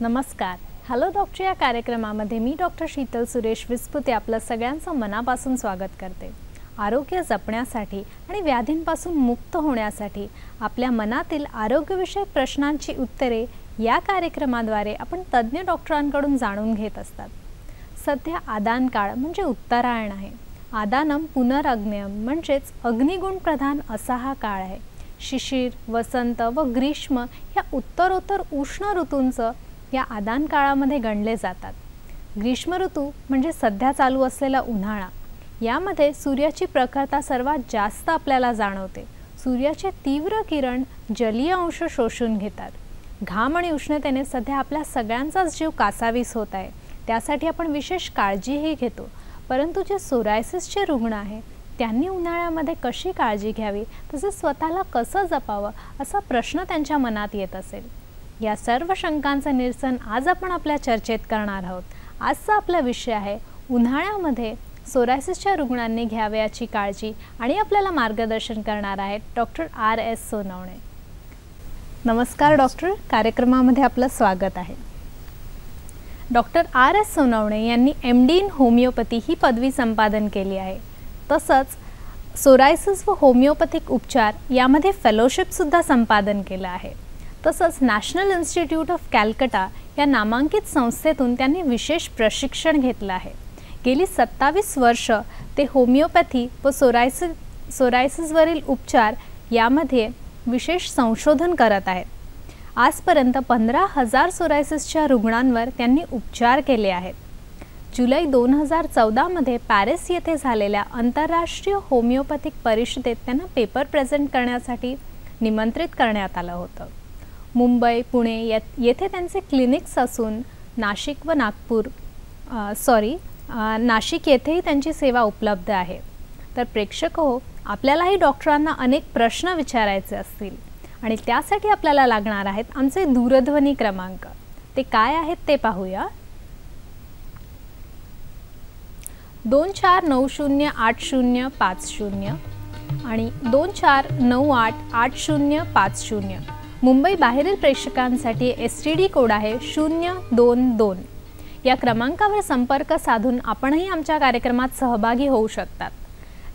नमस्कार. Hello doctor या कार्यक्रमामध्ये मी डॉक्टर शीतल सुरेश विस्पुते आपलं सगळ्यांचं मनापासून स्वागत करते. आरोग्य जपण्यासाठी आणि व्याधींपासून मुक्त होण्यासाठी आपल्या मनातील आरोग्यविषयक प्रश्नांची उत्तरे या कार्यक्रमाद्वारे आपण तज्ज्ञ डॉक्टरांकडून जाणून घेत असतात. सध्या आदान काळ म्हणजे उत्तरायण आहे. आदानम पुनरग्न्यम म्हणजेच अग्निगुण प्रधान असा हा काळ आहे. शिशिर, वसंत व ग्रीष्म या उत्तरोत्तर उष्ण ऋतूंचं या आदान काळामध्ये गणले जातात. ग्रीष्म ऋतू म्हणजे सध्या चालू असलेला उन्हाळा. यामध्ये सूर्याची प्रखरता सर्वात जास्त आपल्याला जाणवते. सूर्याचे तीव्र किरण जलीय अंश शोषून घेतात. घाम आणि उष्णतेने सध्या आपल्या सगळ्यांचाच जीव कासावीस होत आहे. त्यासाठी आपण विशेष काळजीही घेतो. परंतु जे सोरायसिसचे रुग्ण आहे त्यांनी उन्हाळ्यामध्ये कशी काळजी घ्यावी, तसेच स्वतःला कसं जपावं असा प्रश्न त्यांच्या मनात येत असेल. या सर्व शंकांचं निरसन आज आपण आपल्या चर्चेत करणार आहोत. आजचा आपला विषय आहे उन्हाळ्यामध्ये सोरायसिसच्या रुग्णांनी घ्यावयाची काळजी आणि आपल्याला मार्गदर्शन करणार आहेत डॉक्टर R.S. सोनवणे. नमस्कार डॉक्टर, कार्यक्रमामध्ये आपलं स्वागत आहे. Doctor R.S. सोनवणे यांनी MD इन होमिओपॅथी ही पदवी संपादन केली आहे. तसंच सोरायसिस व होमिओपॅथिक उपचार यामध्ये फेलोशिपसुद्धा संपादन केलं आहे. तसंच नॅशनल इन्स्टिट्यूट ऑफ कॅलकटा या नामांकित संस्थेतून त्यांनी विशेष प्रशिक्षण घेतलं आहे. गेली 27 वर्ष ते होमिओपॅथी व सोरायसिसवरील उपचार यामध्ये विशेष संशोधन करत आहेत. आजपर्यंत 15,000 सोरायसिसच्या रुग्णांवर त्यांनी उपचार केले आहेत. जुलै 2014 मध्ये पॅरिस येथे झालेल्या आंतरराष्ट्रीय होमिओपॅथिक परिषदेत त्यांना पेपर प्रेझेंट करण्यासाठी निमंत्रित करण्यात आलं होतं. मुंबई, पुणे येथे त्यांचे क्लिनिक्स असून नाशिक येथेही त्यांची सेवा उपलब्ध आहे. तर प्रेक्षक हो, आपल्यालाही डॉक्टरांना अनेक प्रश्न विचारायचे असतील आणि त्यासाठी आपल्याला लागणार आहेत आमचे दूरध्वनी क्रमांक. ते काय आहेत ते पाहूया. 24908050 आणि 24988050. मुंबई बाहेरील प्रेक्षकांसाठी STD कोड आहे 022. या क्रमांकावर संपर्क साधून आपणही आमच्या कार्यक्रमात सहभागी होऊ शकतात.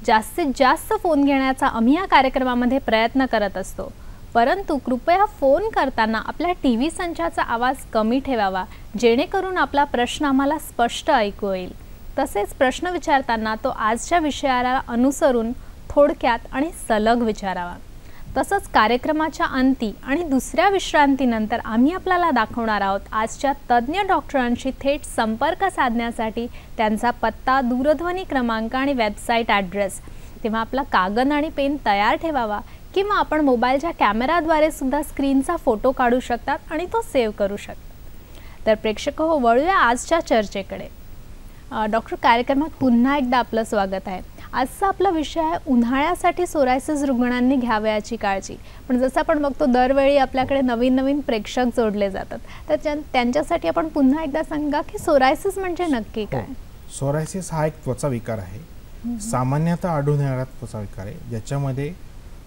जास्तीत जास्त फोन घेण्याचा आम्ही या कार्यक्रमामध्ये प्रयत्न करत असतो. परंतु कृपया फोन करताना आपल्या TV संचाचा आवाज कमी ठेवावा, जेणेकरून आपला प्रश्न आम्हाला स्पष्ट ऐकू येईल. तसेच प्रश्न विचारताना तो आजच्या विषयाला अनुसरून थोडक्यात आणि सलग विचारावा. तसंच कार्यक्रमाच्या अंती आणि दुसऱ्या विश्रांतीनंतर आम्ही आपल्याला दाखवणार आहोत आजच्या तज्ज्ञ डॉक्टरांशी थेट संपर्क साधण्यासाठी त्यांचा पत्ता, दूरध्वनी क्रमांक आणि वेबसाईट ॲड्रेस. तेव्हा आपला कागद आणि पेन तयार ठेवावा किंवा आपण मोबाईलच्या कॅमेराद्वारे सुद्धा स्क्रीनचा फोटो काढू शकतात आणि तो सेव्ह करू शकतात. तर प्रेक्षक हो, वळूया आजच्या चर्चेकडे. डॉक्टर, कार्यक्रमात पुन्हा एकदा आपलं स्वागत आहे. आजचा आपला विषय आहे उन्हाळ्यासाठी सोरायसिस रुग्णांनी घ्यावयाची काळजी. पण जसं आपण बघतो दरवेळी आपल्याकडे नवीन नवीन प्रेक्षक जोडले जातात, तर त्यांच्यासाठी आपण पुन्हा एकदा सांगा की सोरायसिस म्हणजे नक्की काय? सोरायसिस हा एक त्वचा विकार आहे. सामान्यतः आढळून येणारा त्वचा विकार आहे, ज्याच्यामध्ये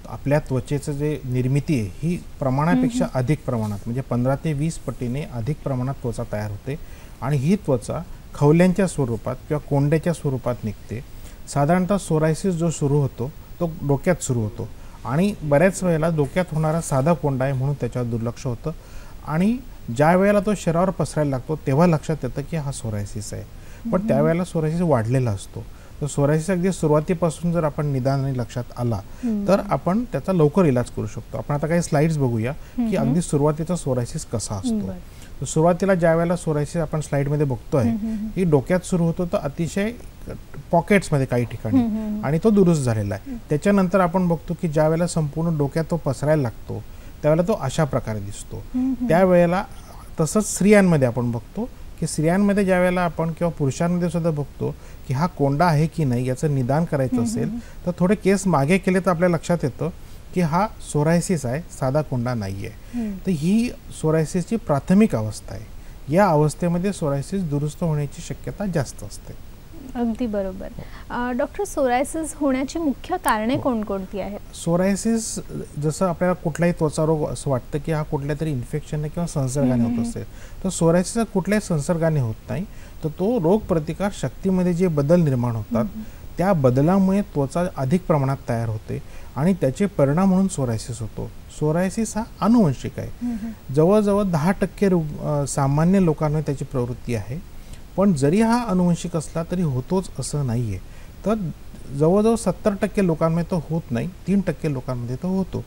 आपल्या त्वचेचं जे निर्मिती आहे ही प्रमाणापेक्षा अधिक प्रमाणात म्हणजे 15 ते 20 पटीने अधिक प्रमाणात त्वचा तयार होते आणि ही त्वचा खवल्यांच्या स्वरूपात किंवा कोंड्याच्या स्वरूपात निघते. साधारणतः सोरायसिस जो सुरू होतो तो डोक्यात सुरू होतो आणि बऱ्याच वेळेला डोक्यात होणारा साधा कोंडा आहे म्हणून त्याच्यावर दुर्लक्ष होतं आणि ज्या वेळेला तो शरीरावर पसरायला लागतो तेव्हा लक्षात येतं की हा सोरायसिस आहे. पण त्यावेळेला सोरायसिस वाढलेला असतो. तर सोरायसिस अगदी सुरुवातीपासून जर आपण निदान आणि लक्षात आला तर आपण त्याचा लवकर इलाज करू शकतो. आपण आता काही स्लाइड्स बघूया की अगदी सुरुवातीचा सोरायसिस कसा असतो. तर सुरुवातीला ज्या वेळेला सोरायसिस आपण स्लाइडमध्ये बघतोय ही डोक्यात सुरू होतो तर अतिशय पॉकेट्समध्ये काही ठिकाणी आणि तो दुरुस्त झालेला आहे. त्याच्यानंतर आपण बघतो की ज्या वेळेला संपूर्ण डोक्यात तो पसरायला लागतो त्यावेळेला तो अशा प्रकारे दिसतो. त्यावेळेला तसंच स्त्रियांमध्ये आपण बघतो की स्त्रियांमध्ये ज्या वेळेला आपण किंवा पुरुषांमध्ये सुद्धा बघतो की हा कोंडा आहे की नाही याचं निदान करायचं असेल तर थोडे केस मागे केले तर आपल्या लक्षात येतं की हा सोरायसिस आहे, साधा कोंडा नाही आहे. तर ही सोरायसिसची प्राथमिक अवस्था आहे. या अवस्थेमध्ये सोरायसिस दुरुस्त होण्याची शक्यता जास्त असते. अगदी बरोबर. डॉक्टर, सोरायसिस होण्याची मुख्य कारणे कोणकोणती आहेत? सोरायसिस जसं आपल्याला कुठलाही त्वचा रोग असं वाटतं की हा कुठल्या तरी इन्फेक्शनने किंवा संसर्गाने होत असेल, तर सोरायसिस कुठल्याही संसर्गाने होत नाही. तर तो रोगप्रतिकार शक्तीमध्ये जे बदल निर्माण होतात त्या बदलामुळे त्वचा अधिक प्रमाणात तयार होते आणि त्याचे परिणाम म्हणून सोरायसिस होतो. सोरायसिस हा आनुवंशिक आहे. जवळजवळ 10% सामान्य लोकांमध्ये त्याची प्रवृत्ती आहे, पण जरी हा आनुवंशिक असला तरी होतोच असं नाही आहे. तर जवळजवळ 70% लोकांमध्ये तो होत नाही, 3% लोकांमध्ये तो होतो.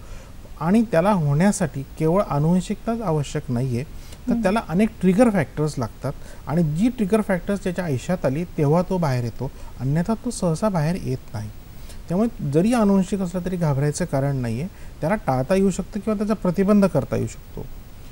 आणि त्याला होण्यासाठी केवळ आनुवंशिकताच आवश्यक नाही आहे, तर त्याला अनेक ट्रिगर फॅक्टर्स लागतात आणि जी ट्रिगर फॅक्टर्स त्याच्या आयुष्यात आली तेव्हा तो बाहेर येतो, अन्यथा तो सहसा बाहेर येत नाही. त्यामुळे जरी आनुवंशिक असलं तरी घाबरायचं कारण नाही आहे. त्याला टाळता येऊ शकतं किंवा त्याचा प्रतिबंध करता येऊ शकतो.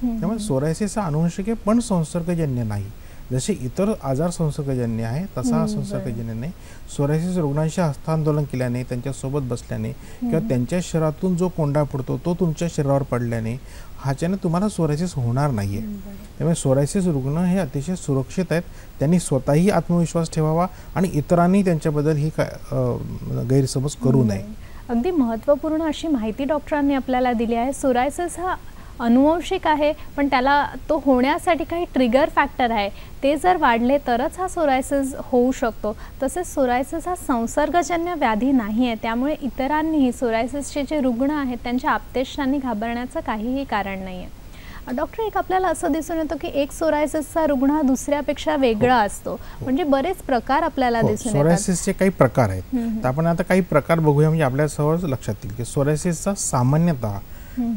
त्यामुळे सोरायसिस हा आनुवंशिक आहे पण संसर्गजन्य नाही. जसे इतर आजार संसर्गजन्य आहे तसा हा संसर्गजन्य नाही. सोरायसिस रुग्णांशी हस्तांदोलन केल्याने, त्यांच्यासोबत बसल्याने किंवा त्यांच्या शरीरातून जो कोंडा पडतो तो तुमच्या शरीरावर पडल्याने ह्याच्याने तुम्हाला सोरायसिस होणार नाही आहे. त्यामुळे सोरायसिस रुग्ण हे अतिशय सुरक्षित आहेत. त्यांनी स्वतःही आत्मविश्वास ठेवावा आणि इतरांनी त्यांच्याबद्दल ही गैरसमज करू नये. अगदी महत्त्वपूर्ण अशी माहिती डॉक्टरांनी आपल्याला दिली आहे. सोरायसिस हा अनुवंशिक आहे, पण त्याला तो होण्यासाठी काही ट्रिगर फॅक्टर आहे, ते जर वाढले तरच हा सोरायसिस होऊ शकतो. तसेच सोरायसिस हा संसर्गजन्य व्याधी नाही आहे, त्यामुळे इतरांनीही सोरायसिसचे जे रुग्ण आहेत त्यांच्या आप्तेष्टांनी घाबरण्याचं काहीही कारण नाही आहे. डॉक्टर, एक आपल्याला असं दिसून येतं की एक सोरायसिसचा रुग्ण हा दुसऱ्यापेक्षा वेगळा असतो, म्हणजे बरेच प्रकार आपल्याला दिसून येतात. सोरायसिसचे काही प्रकार आहेत, तर आपण आता काही प्रकार बघूया म्हणजे आपल्या सहज लक्षात येईल की सोरायसिसचा सामान्यतः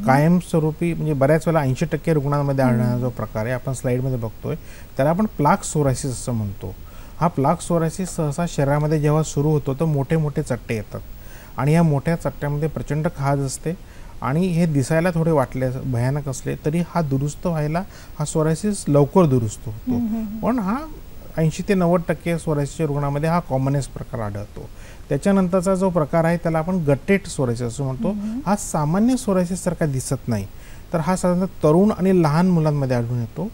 कायमस्वरूपी म्हणजे बऱ्याच वेळेला 80% रुग्णांमध्ये आढळणारा जो प्रकार आहे आपण स्लाइडमध्ये बघतोय त्याला आपण प्लाक सोरायसिस असं म्हणतो. हा प्लाक सोरायसिस सहसा शरीरामध्ये जेव्हा सुरू होतो तर मोठे मोठे चट्टे येतात आणि या मोठ्या चट्ट्यामध्ये प्रचंड खाज असते आणि हे दिसायला थोडे वाटले भयानक असले तरी हा दुरुस्त व्हायला हा सोरायसिस लवकर दुरुस्त होतो. पण हा 80 ते 90% सोरायसिसच्या रुग्णांमध्ये हा कॉमनेस्ट प्रकार आढळतो. त्याच्यानंतरचा जो प्रकार आहे त्याला आपण गटेट सोरायसिस असं म्हणतो. हा सामान्य सोरायसिस सारखा दिसत नाही, तर हा साधारणतः तरुण आणि लहान मुलांमध्ये आढळून येतो.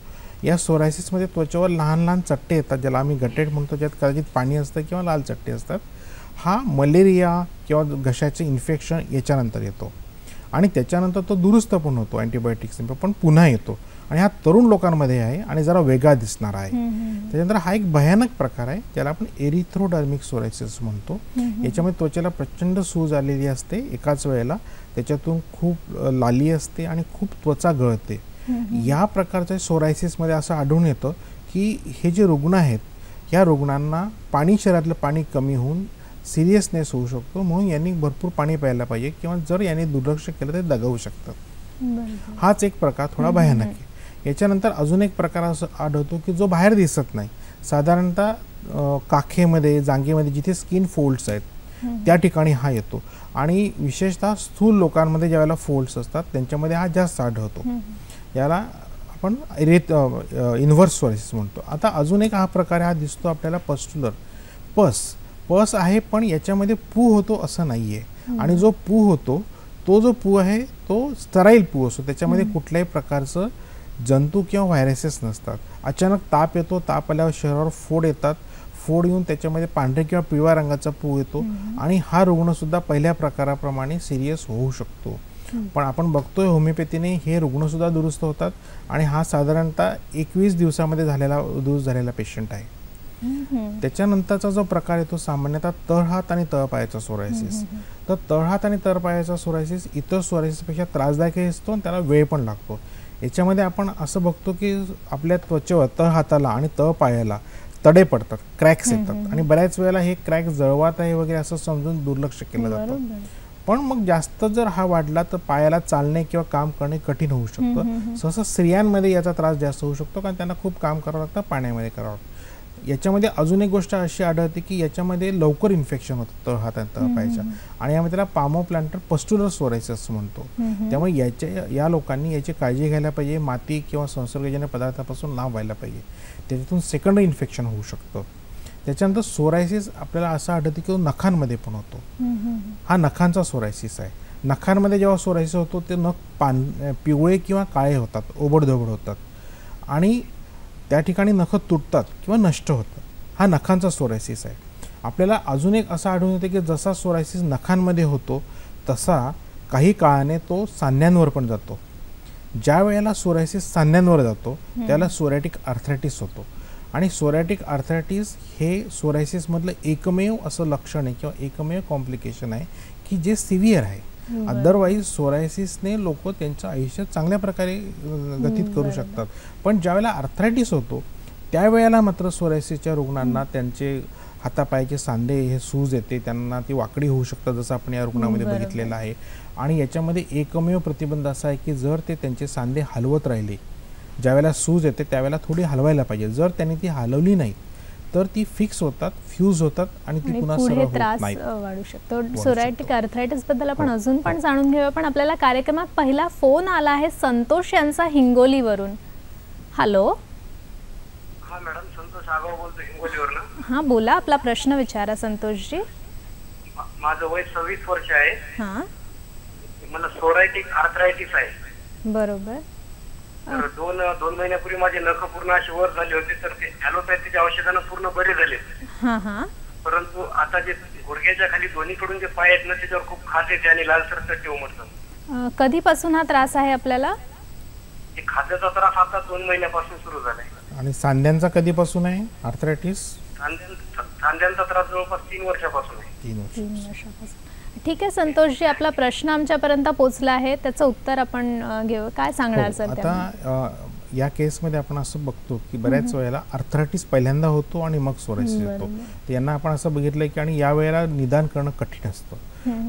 या सोरायसिसमध्ये त्वचेवर लहान लहान चट्टे येतात ज्याला आम्ही गटेट म्हणतो, ज्यात कदाचित पाणी असतं किंवा लाल चट्टे असतात. हा मलेरिया किंवा घशाचे इन्फेक्शन याच्यानंतर येतो आणि त्याच्यानंतर तो दुरुस्त पण होतो अँटीबायोटिक्स, पण पुन्हा येतो आणि हा तरुण लोकांमध्ये आहे आणि जरा वेगळा दिसणार आहे. त्याच्यानंतर हा एक भयानक प्रकार आहे ज्याला आपण एरिथ्रोडर्मिक सोरायसिस म्हणतो. याच्यामध्ये त्वचेला प्रचंड सूज आलेली असते एकाच वेळेला, त्याच्यातून खूप लाली असते आणि खूप त्वचा गळते. या प्रकारच्या सोरायसिसमध्ये असं आढळून येतं की हे जे रुग्ण आहेत या रुग्णांना शरीरातलं पाणी कमी होऊन सिरियसनेस होऊ शकतो, म्हणून यांनी भरपूर पाणी प्यायला पाहिजे किंवा जर यांनी दुर्लक्ष केलं तर दगावू शकतात. हाच एक प्रकार थोडा भयानक आहे. याच्यानंतर अजून एक प्रकार असं आढळतो की जो बाहेर दिसत नाही, साधारणतः काखेमध्ये, जांघेमध्ये जिथे स्किन फोल्ड्स आहेत त्या ठिकाणी हा येतो आणि विशेषतः स्थूल लोकांमध्ये ज्यावेळेला फोल्ड्स असतात त्यांच्यामध्ये हा जास्त आढळतो. याला आपण इन्व्हर्स सोरायसिस म्हणतो. आता अजून एक हा प्रकार हा दिसतो आपल्याला पस्ट्युलर. पस आहे पण याच्यामध्ये पू होतो असं नाही आहे आणि जो पू होतो तो जो पू आहे तो स्टराईल पू असतो, त्याच्यामध्ये कुठल्याही प्रकारचं जंतू किंवा व्हायरसेस नसतात. अचानक ताप येतो, ताप आल्यावर शरीरावर फोड येतात, फोड येऊन त्याच्यामध्ये पांढरे किंवा पिवळ्या रंगाचा पू येतो आणि हा रुग्णसुद्धा पहिल्या प्रकाराप्रमाणे सिरियस होऊ शकतो. पण आपण बघतोय होमिओपॅथीने हे रुग्णसुद्धा दुरुस्त होतात आणि हा साधारणतः 21 दिवसामध्ये दुरुस्त झालेला पेशंट आहे. त्याच्यानंतरचा जो प्रकार आहे तो सामान्यतः तळहात आणि तळपायाचा सोरायसिस. तर तळहात आणि तळपायाचा सोरायसिस इतर सोरायसिसपेक्षा त्रासदायकही असतो आणि त्याला वेळ पण लागतो. याच्यामध्ये आपण असं बघतो की आपल्या त्वचेवर तळहाताला आणि तळपायाला तडे पडतात, क्रॅक्स येतात आणि बऱ्याच वेळेला हे क्रॅक जळवात आहे वगैरे असं समजून दुर्लक्ष केलं जातं. पण मग जास्त जर हा वाढला तर पायाला चालणे किंवा काम करणे कठीण होऊ शकतं. सहसा स्त्रियांमध्ये याचा त्रास जास्त होऊ शकतो कारण त्यांना खूप काम करावं लागतं, पाण्यामध्ये करावं लागतं. याच्यामध्ये अजून एक गोष्ट अशी आढळते की याच्यामध्ये लवकर इन्फेक्शन होतं तळहात आणि तळपायाच्या आणि यामध्ये त्याला पामोप्लांटर पस्ट्युलर सोरायसिस म्हणतो. त्यामुळे या लोकांनी याची काळजी घ्यायला पाहिजे, माती किंवा संसर्गजन्य पदार्थापासून लांब व्हायला पाहिजे, त्याच्यातून सेकंडरी इन्फेक्शन होऊ शकतं. त्याच्यानंतर सोरायसिस आपल्याला असं आढळतं की तो नखांमध्ये पण होतो. हा नखांचा सोरायसिस आहे. नखांमध्ये जेव्हा सोरायसिस होतो ते नख पिवळे किंवा काळे होतात, ओबडधोबड होतात आणि त्या ठिकाणी नख तुटतात किंवा नष्ट होतात. हा नखांचा सोरायसिस आहे. आपल्याला अजून एक असं आढळून येते की जसा सोरायसिस नखांमध्ये होतो तसा काही काळाने तो सांध्यांवर पण जातो. ज्या वेळेला सोरायसिस सांध्यांवर जातो त्याला सोरायटिक आर्थरायटिस होतो. आणि सोरायटिक आर्थरायटिस हे सोरायसिसमधलं एकमेव असं लक्षण आहे किंवा एकमेव कॉम्प्लिकेशन आहे की जे सिव्हिअर आहे. अदरवाईज सोरायसिसने लोक त्यांचं आयुष्य चांगल्या प्रकारे गतीत करू शकतात, पण ज्यावेळेला आर्थरायटिस होतो त्यावेळेला मात्र सोरायसिसच्या रुग्णांना त्यांचे हातापायाचे सांधे हे सूज येते, त्यांना ती वाकडी होऊ शकतात जसं आपण या रुग्णामध्ये बघितलेलं आहे. आणि याच्यामध्ये एकमेव प्रतिबंध असा आहे की जर ते त्यांचे सांधे हलवत राहिले, ज्यावेळेला सूज येते त्यावेळेला थोडी हलवायला पाहिजे. जर त्यांनी ती हलवली नाही तर ती फिक्स होतात, फ्यूज होतात आणि ती पुन्हा सरळ होत नाही. वाढू शकतो. सोरायटिक आर्थरायटिस बद्दल आपण अजून पण जाणून घेऊया, पण आपल्याला कार्यक्रमात पहिला फोन आला आहे संतोष यांचा हिंगोलीवरून. हॅलो. हां मॅडम, संतोष आगाव बोलतो हिंगोलीवरून. हां बोला, आपला प्रश्न विचारा संतोषजी. माझं वय 26 वर्ष आहे. हां, मला सोरायटिक आर्थरायटिस आहे. बरोबर. तर दोन महिन्यापूर्वी माझे नख पूर्ण अशी वर झाले होते, तर ते ॲलोपॅथीच्या औषधानं पूर्ण बरे झाले. हां हां. परंतु आता जे गुडघ्याच्या खाली दोन्हीकडून जे पाय आहेत ना त्याच्यावर खूप खाज येते आणि लालसर चट्टे उमटतात. कधीपासून हा त्रास आहे आपल्याला? ते खाद्याचा त्रास आता 2 महिन्यापासून सुरू झालाय. आणि सांध्यांचा कधीपासून आहे आर्थरायटिस? सांध्यांचा त्रास जवळपास 3 वर्षापासून आहे. 3 वर्षापासून. ठीक आहे संतोषजी, आपला प्रश्न आमच्यापर्यंत पोहोचला आहे, त्याचं उत्तर आपण घेऊ. काय सांगणार सर? आता या केसमध्ये आपण असं बघतो की बऱ्याच वेळेला आर्थरायटिस पहिल्यांदा होतो आणि मग सोरायसिस होतो. तर यांना आपण असं बघितलंय की आणि या वेळेला निदान करणं कठीण असतं.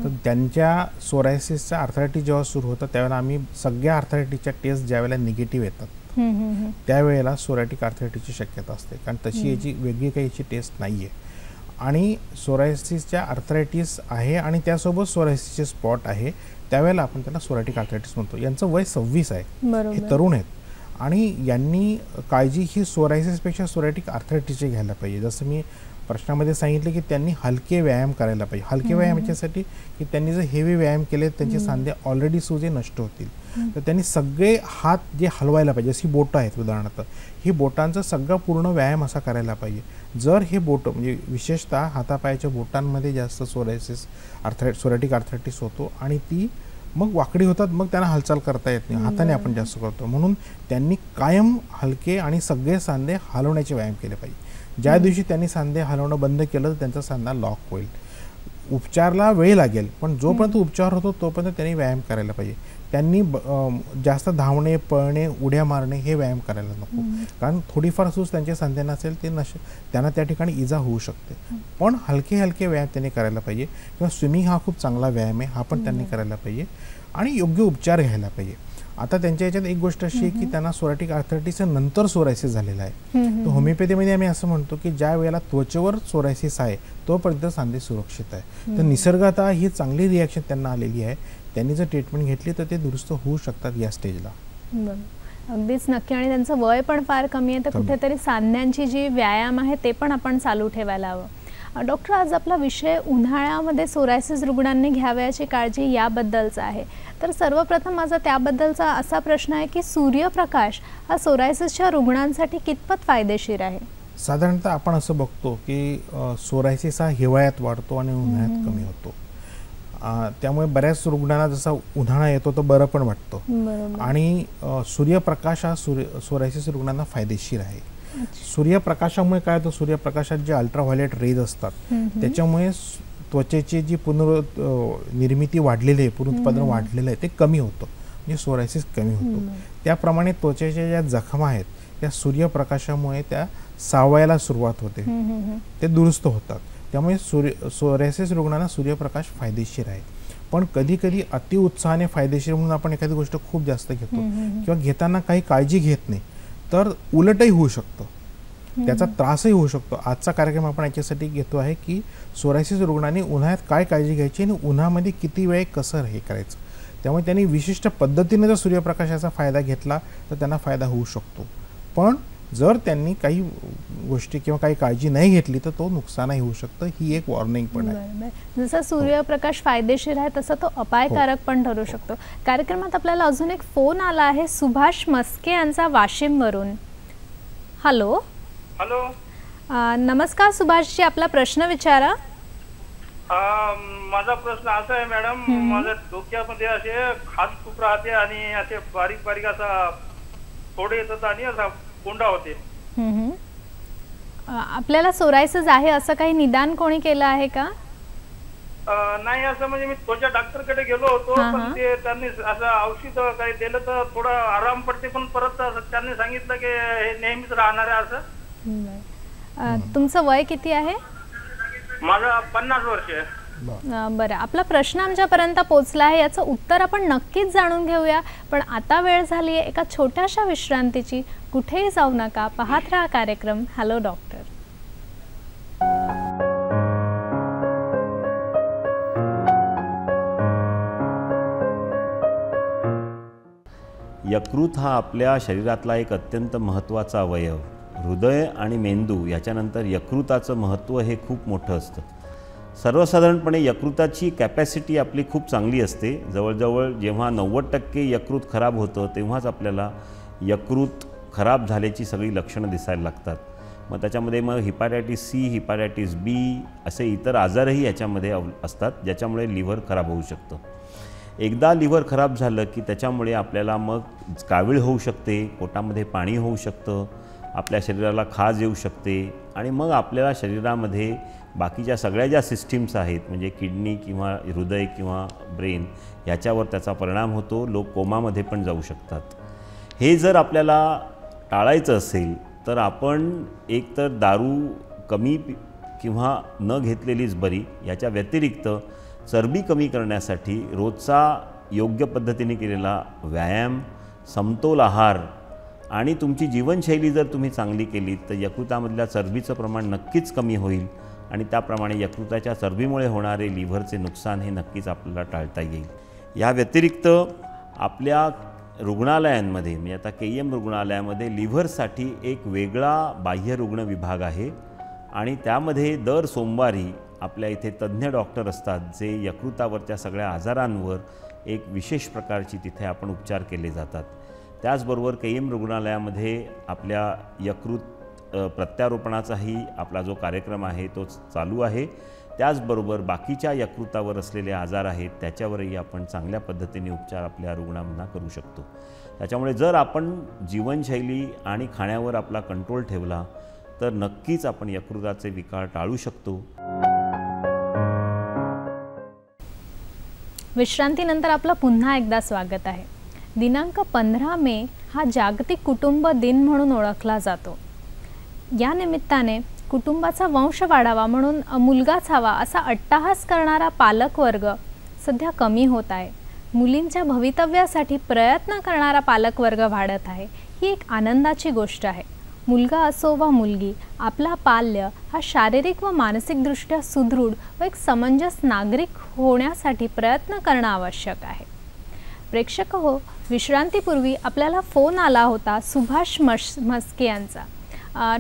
तर त्यांच्या सोरायसिसचा आर्थरायटिस जेव्हा सुरू होतं त्यावेळेला आम्ही सगळ्या आर्थरायटिसच्या टेस्ट ज्यावेळेला निगेटिव्ह येतात त्यावेळेला सोरायटिक आर्थरायटिसची शक्यता असते, कारण तशी याची वेगळी काही याची टेस्ट नाही आहे. आणि सोरायसिसच्या आर्थरायटिस आहे आणि त्यासोबत सोरायसिसचे स्पॉट आहे, त्यावेळेला आपण त्यांना सोरायटिक आर्थरायटिस म्हणतो. यांचं वय 26 आहे, हे तरुण आहेत आणि यांनी काळजी ही सोरायसिसपेक्षा सोरायटिक आर्थरायटिसची घ्यायला पाहिजे. जसं मी प्रश्नामध्ये सांगितलं की त्यांनी हलके व्यायाम करायला पाहिजे. हलके व्यायाम याच्यासाठी की त्यांनी जर हेवी व्यायाम केले त्यांचे सांधे ऑलरेडी सुजे नष्ट होतील. तर त्यांनी सगळे हात जे हलवायला पाहिजे, जशी बोटं आहेत उदाहरणार्थ, ही बोटांचा सगळा पूर्ण व्यायाम असा करायला पाहिजे. जर हे बोटं म्हणजे विशेषतः हातापायाच्या बोटांमध्ये जास्त सोरायटिक आर्थरायटिस होतो आणि ती मग वाकडी होतात, मग त्यांना हालचाल करता येत नाही, हाताने आपण जास्त करतो. म्हणून त्यांनी कायम हलके आणि सगळे सांधे हलवण्याचे व्यायाम केले पाहिजे. ज्या दिवशी त्यांनी सांधे हलवणं बंद केलं तर त्यांचा सांधा लॉक होईल. उपचारला वेळ लागेल, पण जोपर्यंत उपचार होतो तोपर्यंत त्यांनी व्यायाम करायला पाहिजे. त्यांनी जास्त धावणे, पळणे, उड्या मारणे हे व्यायाम करायला नको, कारण थोडीफार सूज त्यांच्या सांध्यांना असेल ते त्यांना त्या ठिकाणी इजा होऊ शकते. पण हलके हलके व्यायाम त्यांनी करायला पाहिजे, किंवा स्विमिंग हा खूप चांगला व्यायाम आहे, हा पण त्यांनी करायला पाहिजे आणि योग्य उपचार घ्यायला पाहिजे. आता त्यांच्या याच्यात एक गोष्ट अशी आहे की त्यांना सोरायटिक आर्थरायटिस नंतर सोरायसिस झालेला आहे. तर होमिओपॅथीमध्ये आम्ही असं म्हणतो की ज्या वेळेला त्वचेवर सोरायसिस आहे तोपर्यंत सांधे सुरक्षित आहे. तर निसर्गतः ही चांगली रिॲक्शन त्यांना आलेली आहे. त्यांनी जर ट्रीटमेंट घेतली तर ते दुरुस्त होऊ शकतात या स्टेजला. अगदीच नक्की. आणि त्यांचं वय पण फार कमी आहे, तर कुठेतरी सांध्यांची जी व्यायाम आहे ते पण आपण चालू ठेवायला हवं. डॉक्टर, आज आपला विषय उन्हाळ्यामध्ये सोरायसिस रुग्णांनी घ्यावयाची काळजी याबद्दलचा आहे. तर सर्वप्रथम माझा त्याबद्दलचा असा प्रश्न आहे की सूर्यप्रकाश हा सोरायसिसच्या रुग्णांसाठी कितपत फायदेशीर आहे? साधारणतः आपण असं बघतो की सोरायसिस हा हिवाळ्यात वाढतो आणि उन्हाळ्यात कमी होतो. त्यामुळे बऱ्याच रुग्णांना जसा उन्हाळा येतो तर बरं पण वाटतं. आणि सूर्यप्रकाश हा सोरायसिस रुग्णांना फायदेशीर आहे. सूर्यप्रकाशामुळे काय होतं, सूर्यप्रकाशात जे अल्ट्राव्हायोलेट रेज असतात त्याच्यामुळे त्वचेची जी पुनर्निर्मिती वाढलेली आहे, पुनरुत्पादन वाढलेलं आहे ते कमी होतं, म्हणजे सोरायसिस कमी होतो. त्याप्रमाणे त्वचेच्या ज्या जखमा आहेत त्या सूर्यप्रकाशामुळे त्या सावयाला सुरुवात होते, ते दुरुस्त होतात. त्यामुळे सोरायसिस रुग्णांना सूर्यप्रकाश फायदेशीर आहे. पण कधी कधी अतिउत्साहाने फायदेशीर म्हणून आपण एखादी गोष्ट खूप जास्त घेतो किंवा घेताना काही काळजी घेत नाही तर उलटही होऊ शकतं, त्याचा त्रासही होऊ शकतो. आजचा कार्यक्रम आपण याच्यासाठी घेतो आहे की सोरायसिस रुग्णांनी उन्हाळ्यात काय काळजी घ्यायची आणि उन्हामध्ये किती वेळ कसं हे करायचं. त्यामुळे त्यांनी विशिष्ट पद्धतीने जर सूर्यप्रकाशाचा फायदा घेतला तर त्यांना फायदा होऊ शकतो. पण जर त्यांनी काही गोष्टी किंवा काही काळजी नाही घेतली तर तो नुकसानही होऊ शकतं. ही एक वॉर्निंग पण आहे. जसं सूर्यप्रकाश फायदेशीर आहे तसं तो अपायकारक पण ठरू शकतो. कार्यक्रमात आपल्याला अजून एक फोन आला आहे सुभाष मस्के यांचा वाशिमवरून. हॅलो. हॅलो. नमस्कार सुभाषजी, आपला प्रश्न विचारा. माझा प्रश्न असा आहे मॅडम, माझ्या डोक्यामध्ये असे खाज खूप राहते आणि असे बारीक बारीक असा थोडे येतात आणि असा कोंडा होते. आपल्याला सोरायसिस आहे असं काही निदान कोणी केलं आहे का? नाही, असं म्हणजे मी त्वचा डॉक्टरकडे गेलो होतो, पण ते त्यांनी असं औषध काही दिलं तर थोडा आराम पडते, पण परत त्यांनी सांगितलं की हे नेहमीच राहणार आहे असं. तुमचं वय किती आहे? माझं 50 वर्ष आहे. बरं, आपला प्रश्न आमच्यापर्यंत पोहोचला आहे, याचं उत्तर आपण नक्कीच जाणून घेऊया. पण आता वेळ झाली आहे एका छोट्याशा विश्रांतीची. कुठेही जाऊ नका, पाहत राहा कार्यक्रम हॅलो डॉक्टर. यकृत हा आपल्या शरीरातला एक अत्यंत महत्त्वाचा अवयव. हृदय आणि मेंदू याच्यानंतर यकृताचं महत्त्व हे खूप मोठं असतं. सर्वसाधारणपणे यकृताची कॅपॅसिटी आपली खूप चांगली असते. जवळजवळ जेव्हा 90% यकृत खराब होतं तेव्हाच आपल्याला यकृत खराब झाल्याची सगळी लक्षणं दिसायला लागतात. मग त्याच्यामध्ये हिपॅटायटिस सी, हिपॅटायटिस बी असे इतर आजारही याच्यामध्ये असतात, ज्याच्यामुळे लिव्हर खराब होऊ शकतं. एकदा लिव्हर खराब झालं की त्याच्यामुळे आपल्याला मग कावीळ होऊ शकते, पोटामध्ये पाणी होऊ शकतं, आपल्या शरीराला खाज येऊ शकते आणि मग आपल्याला शरीरामध्ये बाकीच्या सगळ्या ज्या सिस्टीम्स आहेत म्हणजे किडनी किंवा हृदय किंवा ब्रेन ह्याच्यावर त्याचा परिणाम होतो. लोक कोमामध्ये पण जाऊ शकतात. हे जर आपल्याला टाळायचं असेल तर आपण एकतर दारू कमी किंवा न घेतलेलीच बरी. याच्या व्यतिरिक्त चरबी कमी करण्यासाठी रोजचा योग्य पद्धतीने केलेला व्यायाम, समतोल आहार आणि तुमची जीवनशैली जर तुम्ही चांगली केली तर यकृतामधल्या चरबीचं प्रमाण नक्कीच कमी होईल आणि त्याप्रमाणे यकृताच्या चरबीमुळे होणारे लिव्हरचे नुकसान हे नक्कीच आपल्याला टाळता येईल. या व्यतिरिक्त आपल्या रुग्णालयांमध्ये म्हणजे आता KEM रुग्णालयामध्ये लिव्हरसाठी एक वेगळा बाह्य रुग्ण विभाग आहे आणि त्यामध्ये दर सोमवारी आपल्या इथे तज्ज्ञ डॉक्टर असतात जे यकृतावरच्या सगळ्या आजारांवर एक विशेष प्रकारची तिथे आपण उपचार केले जातात. त्याचबरोबर KEM रुग्णालयामध्ये आपल्या यकृत प्रत्यारोपणाचाही आपला जो कार्यक्रम आहे तो चालू आहे. त्याचबरोबर बाकीच्या यकृतावर असलेले आजार आहेत त्याच्यावरही आपण चांगल्या पद्धतीने उपचार आपल्या रुग्णांना करू शकतो. त्याच्यामुळे जर आपण जीवनशैली आणि खाण्यावर आपला कंट्रोल ठेवला तर नक्कीच आपण यकृताचे विकार टाळू शकतो. विश्रांतीनंतर आपलं पुन्हा एकदा स्वागत आहे. दिनांक 15 मे हा जागतिक कुटुंब दिन म्हणून ओळखला जातो. या निमित्ताने कुटुंबाचा वंश वाढावा म्हणून मुलगाच हवा असा अट्टाहास करणारा पालकवर्ग सध्या कमी होत आहे. मुलींच्या भवितव्यासाठी प्रयत्न करणारा पालकवर्ग वाढत आहे. ही एक आनंदाची गोष्ट आहे. मुलगा असो वा मुलगी, आपला पाल्य हा शारीरिक व मानसिकदृष्ट्या सुदृढ व एक समंजस नागरिक होण्यासाठी प्रयत्न करणं आवश्यक आहे. प्रेक्षक हो, विश्रांतीपूर्वी आपल्याला फोन आला होता सुभाष म्हस्के यांचा.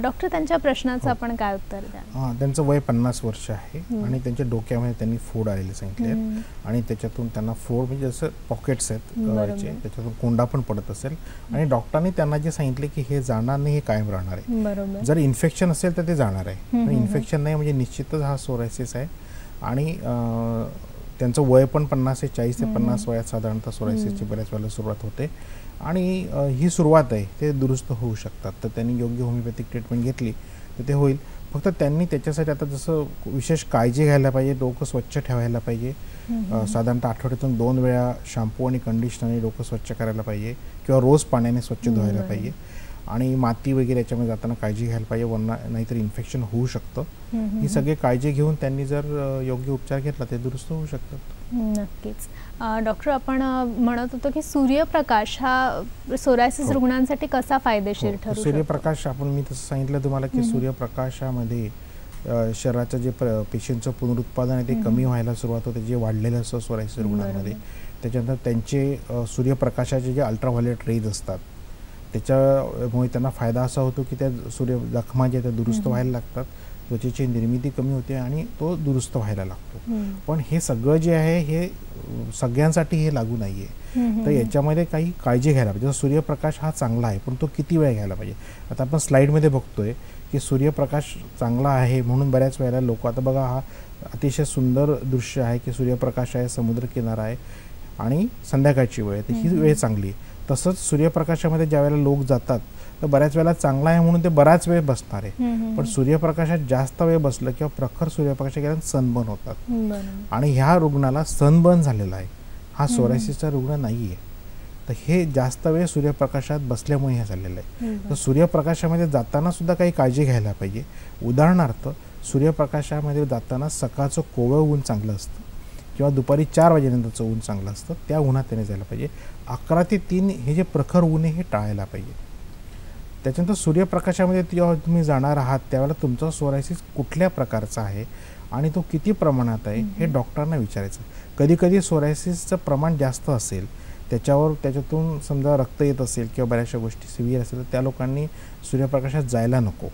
डॉक्टर, त्यांच्या प्रश्नाचं आपण काय उत्तर द्या? त्यांचं वय 50 वर्ष आहे आणि त्यांच्या डोक्यामध्ये त्यांनी फोड आलेले सांगितले आणि त्याच्यातून त्यांना फोड म्हणजे जसं पॉकेट्स आहेत गव्हाचे, त्याच्यातून कोंडा पण पडत असेल आणि डॉक्टरांनी त्यांना जे सांगितले की हे जाणार नाही, हे कायम राहणार आहे. जर इन्फेक्शन असेल तर ते जाणार आहे, पण इन्फेक्शन नाही म्हणजे निश्चितच हा सोरायसिस आहे. आणि त्यांचं वय पण 50 आहे, 40 ते 50 वयात साधारणतः सोरायसिसची बऱ्याच वेळेला सुरुवात होते आणि ही सुरुवात आहे, ते दुरुस्त होऊ शकतात. तर त्यांनी योग्य होमिओपॅथिक ट्रीटमेंट घेतली तर ते होईल. फक्त त्यांनी त्याच्यासाठी आता जसं विशेष काळजी घ्यायला पाहिजे, डोकं स्वच्छ ठेवायला पाहिजे. साधारणतः आठवड्यातून 2 वेळा शॅम्पू आणि कंडिशनरने डोकं स्वच्छ करायला पाहिजे किंवा रोज पाण्याने स्वच्छ धुवायला पाहिजे आणि माती वगैरे याच्यामध्ये जाताना काळजी घ्यायला पाहिजे, वरना नाहीतर इन्फेक्शन होऊ शकतं. ही सगळी काळजी घेऊन त्यांनी जर योग्य उपचार घेतला ते दुरुस्त होऊ शकतात. नक्कीच. डॉक्टर, आपण म्हणत होतो की सूर्यप्रकाश हा सोरायसिस रुग्णांसाठी कसा फायदेशीर ठरू शकतो? सूर्यप्रकाश, आपण मी तसं सांगितलं तुम्हाला की सूर्यप्रकाशामध्ये शरीराचं जे पेशींचं पुनरुत्पादन आहे ते कमी व्हायला सुरुवात होते, जे वाढलेलं असतं सोरायसिस रुग्णांमध्ये. त्याच्यानंतर त्यांचे सूर्यप्रकाशाचे जे अल्ट्राव्हायोलेट रेज असतात त्याच्यामुळे त्यांना फायदा असा होतो की त्या जखमा ज्या त्या दुरुस्त व्हायला लागतात, त्वचेची निर्मिती कमी होते आणि तो दुरुस्त व्हायला लागतो. पण हे सगळं जे आहे हे सगळ्यांसाठी हे लागू नाही आहे. तर याच्यामध्ये काही काळजी घ्यायला पाहिजे. सूर्यप्रकाश हा चांगला आहे, पण तो किती वेळ घ्यायला पाहिजे. आता आपण स्लाईडमध्ये बघतोय की सूर्यप्रकाश चांगला आहे म्हणून बऱ्याच वेळेला लोक, आता बघा हा अतिशय सुंदर दृश्य आहे की सूर्यप्रकाश आहे, समुद्रकिनारा आहे आणि संध्याकाळची वेळ आहे, तर ही वेळ चांगली आहे. तसंच सूर्यप्रकाशामध्ये ज्या वेळेला लोक जातात तर बऱ्याच वेळेला चांगला आहे म्हणून ते बराच वेळ बसणार आहे, पण सूर्यप्रकाशात जास्त वेळ बसलं किंवा प्रखर सूर्यप्रकाश गेल्याने सनबर्न होतात आणि ह्या रुग्णाला सनबर्न झालेला आहे, हा सोरायसिसचा रुग्ण नाही आहे. तर हे जास्त वेळ सूर्यप्रकाशात बसल्यामुळे हे झालेलं आहे. तर सूर्यप्रकाशामध्ये जाताना सुद्धा काही काळजी घ्यायला पाहिजे. उदाहरणार्थ सूर्यप्रकाशामध्ये जाताना सकाळचं कोवळं ऊन चांगलं असतं किंवा दुपारी 4 वाजेनंतरचं ऊन चांगलं असतं, त्या उन्हात त्याने जायला पाहिजे. 11 ते 3 हे जे प्रखर ऊन आहे हे टाळायला पाहिजे. त्याच्यानंतर सूर्यप्रकाशामध्ये जेव्हा तुम्ही जाणार आहात त्यावेळेला तुमचा सोरायसिस कुठल्या प्रकारचा आहे आणि तो किती प्रमाणात आहे हे डॉक्टरांना विचारायचं. कधी कधी सोरायसिसचं प्रमाण जास्त असेल, त्याच्यातून समजा रक्त येत असेल किंवा बऱ्याचशा गोष्टी सिव्हिअर असेल तर त्या लोकांनी सूर्यप्रकाशात जायला नको.